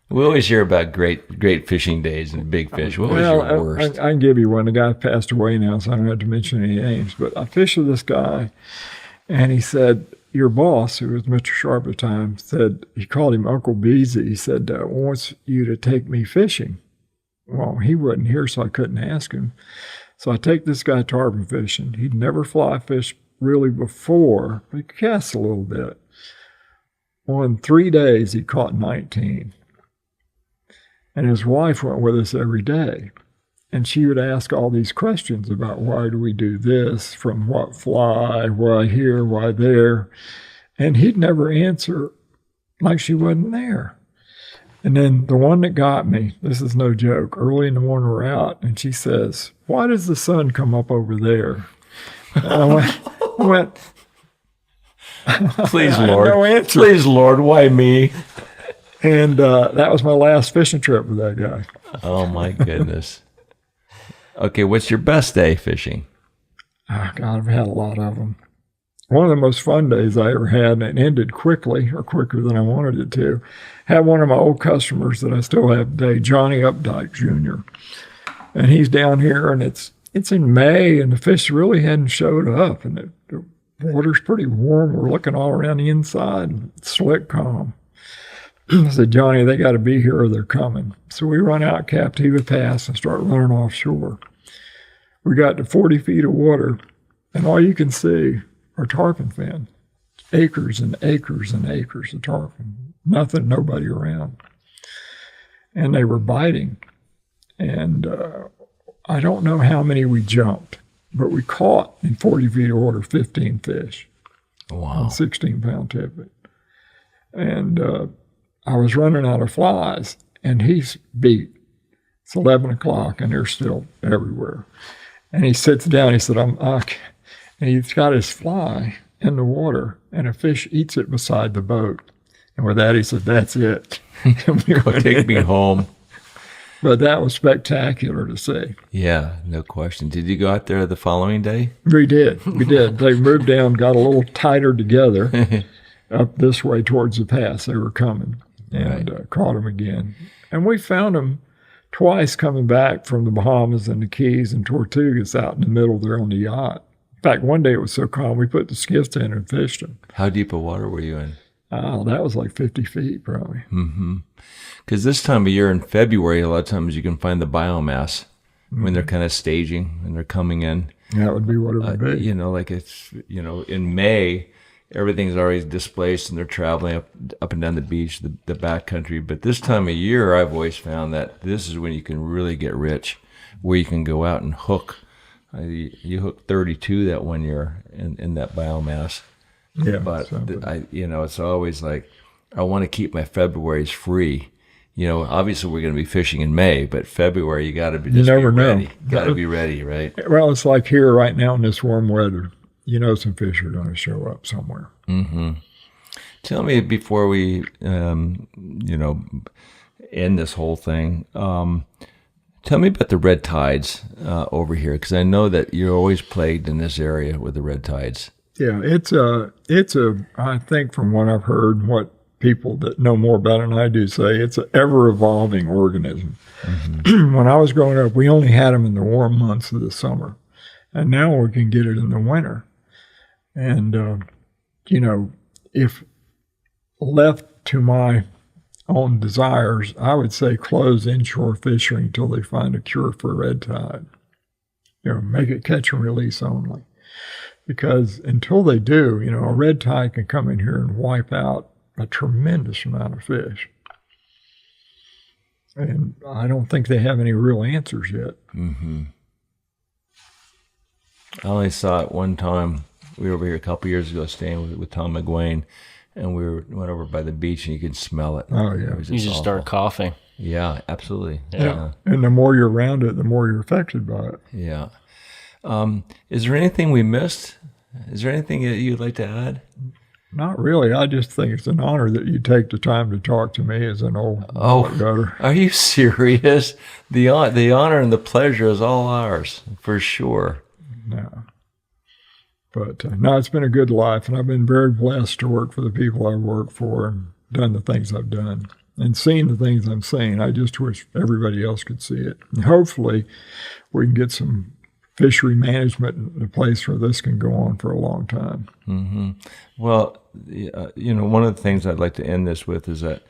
We always hear about great fishing days and big fish. What was your worst? I can give you one. The guy passed away now, so I don't have to mention any names. But I fished with this guy, and he said, your boss, who was Mr. Sharp at the time, said, he called him Uncle Beezy. He said, wants you to take me fishing. Well, he wasn't here, so I couldn't ask him. So I take this guy tarpon fishing. He'd never fly fished really before, but he casts a little bit. On 3 days, he caught 19. And his wife went with us every day. And she would ask all these questions about why do we do this, from what fly, why here, why there. And he'd never answer like she wasn't there. And then the one that got me, this is no joke, early in the morning we're out, and she says, why does the sun come up over there? And I went please, Lord. No answer. Please, Lord, why me? And that was my last fishing trip with that guy. Oh, my goodness. Okay, what's your best day fishing? Oh, God, I've had a lot of them. One of the most fun days I ever had, and it ended quickly, or quicker than I wanted it to, had one of my old customers that I still have today, Johnny Updike Jr. And he's down here, and it's in May, and the fish really hadn't showed up, and the water's pretty warm. We're looking all around the inside, and it's slick calm. I said, Johnny, they got to be here or they're coming. So we run out Captiva Pass and start running offshore. We got to 40 feet of water, and all you can see are tarpon fin. Acres and acres and acres of tarpon. nothing, nobody around. And they were biting. And I don't know how many we jumped, but we caught in 40 feet of water 15 fish. Wow. On 16-pound tippet. And I was running out of flies, and he's beat. It's 11 o'clock, and they're still everywhere. And he sits down. He said, and he's got his fly in the water, and a fish eats it beside the boat. And with that, he said, "That's it." Take me home. But that was spectacular to see. Yeah, no question. Did you go out there the following day? We did. They moved down, got a little tighter together up this way towards the pass. They were coming, and caught them again. And we found them twice coming back from the Bahamas and the Keys and Tortugas out in the middle there on the yacht. In fact, one day it was so calm, we put the skiffs in and fished them. How deep of water were you in? Oh, that was like 50 feet probably. Mm-hmm. Because this time of year in February, a lot of times you can find the biomass when they're kind of staging and they're coming in. That would be what it would be. You know, like it's, you know, in May, everything's already displaced and they're traveling up and down the beach, the backcountry. But this time of year, I've always found that this is when you can really get rich, where you can go out and hook. You hooked 32 that one year in that biomass. Yeah, but it's always like, I want to keep my Februaries free. You know, obviously we're going to be fishing in May, but February you got to be ready. Got to be ready, right? Well, it's like here right now in this warm weather. You know, some fish are going to show up somewhere. Mm-hmm. Tell me before we, end this whole thing. Tell me about the red tides over here, because I know that you're always plagued in this area with the red tides. Yeah, it's a. I think from what I've heard, and what people that know more about it than I do say, it's an ever-evolving organism. Mm-hmm. When I was growing up, we only had them in the warm months of the summer, and now we can get it in the winter. And if left to my own desires, I would say close inshore fishing until they find a cure for red tide. Make it catch and release only. Because until they do, a red tide can come in here and wipe out a tremendous amount of fish. And I don't think they have any real answers yet. Mm-hmm. I only saw it one time. We were over here a couple years ago staying with Tom McGuane, and went over by the beach, and you could smell it. Oh, yeah. You just start coughing. Yeah, absolutely. Yeah. And the more you're around it, the more you're affected by it. Yeah. Is there anything we missed? Is there anything that you'd like to add? Not really. I just think it's an honor that you take the time to talk to me as an old gutter. Are you serious? The honor and the pleasure is all ours, for sure. No. But no, it's been a good life, and I've been very blessed to work for the people I've worked for and done the things I've done and seen the things I'm seeing. I just wish everybody else could see it. And hopefully we can get some fishery management in a place where this can go on for a long time. Mm-hmm. Well, one of the things I'd like to end this with is that,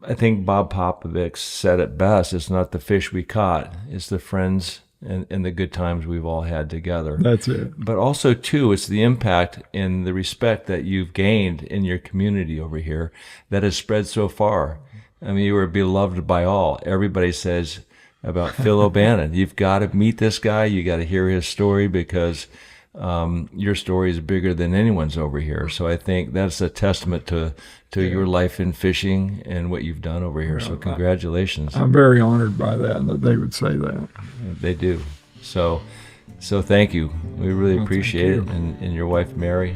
I think Bob Popovic said it best. It's not the fish we caught. It's the friends and the good times we've all had together. That's it. But also, too, it's the impact and the respect that you've gained in your community over here that has spread so far. I mean, you were beloved by all. Everybody says about Phil O'Bannon, you've got to meet this guy. You got to hear his story, because your story is bigger than anyone's over here. So I think that's a testament to your life in fishing and what you've done over here. So congratulations. I'm very honored by that, and that they would say that. They do. So thank you. We really appreciate it. And your wife, Mary,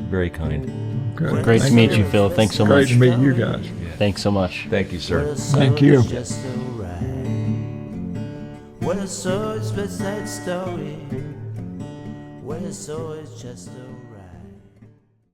very kind. Okay. Great to meet you, Phil. Thanks so much. Great to meet you guys. Yeah. Thanks so much. Thank you, sir. Thank you. What I saw is West Side Story. What I saw is just a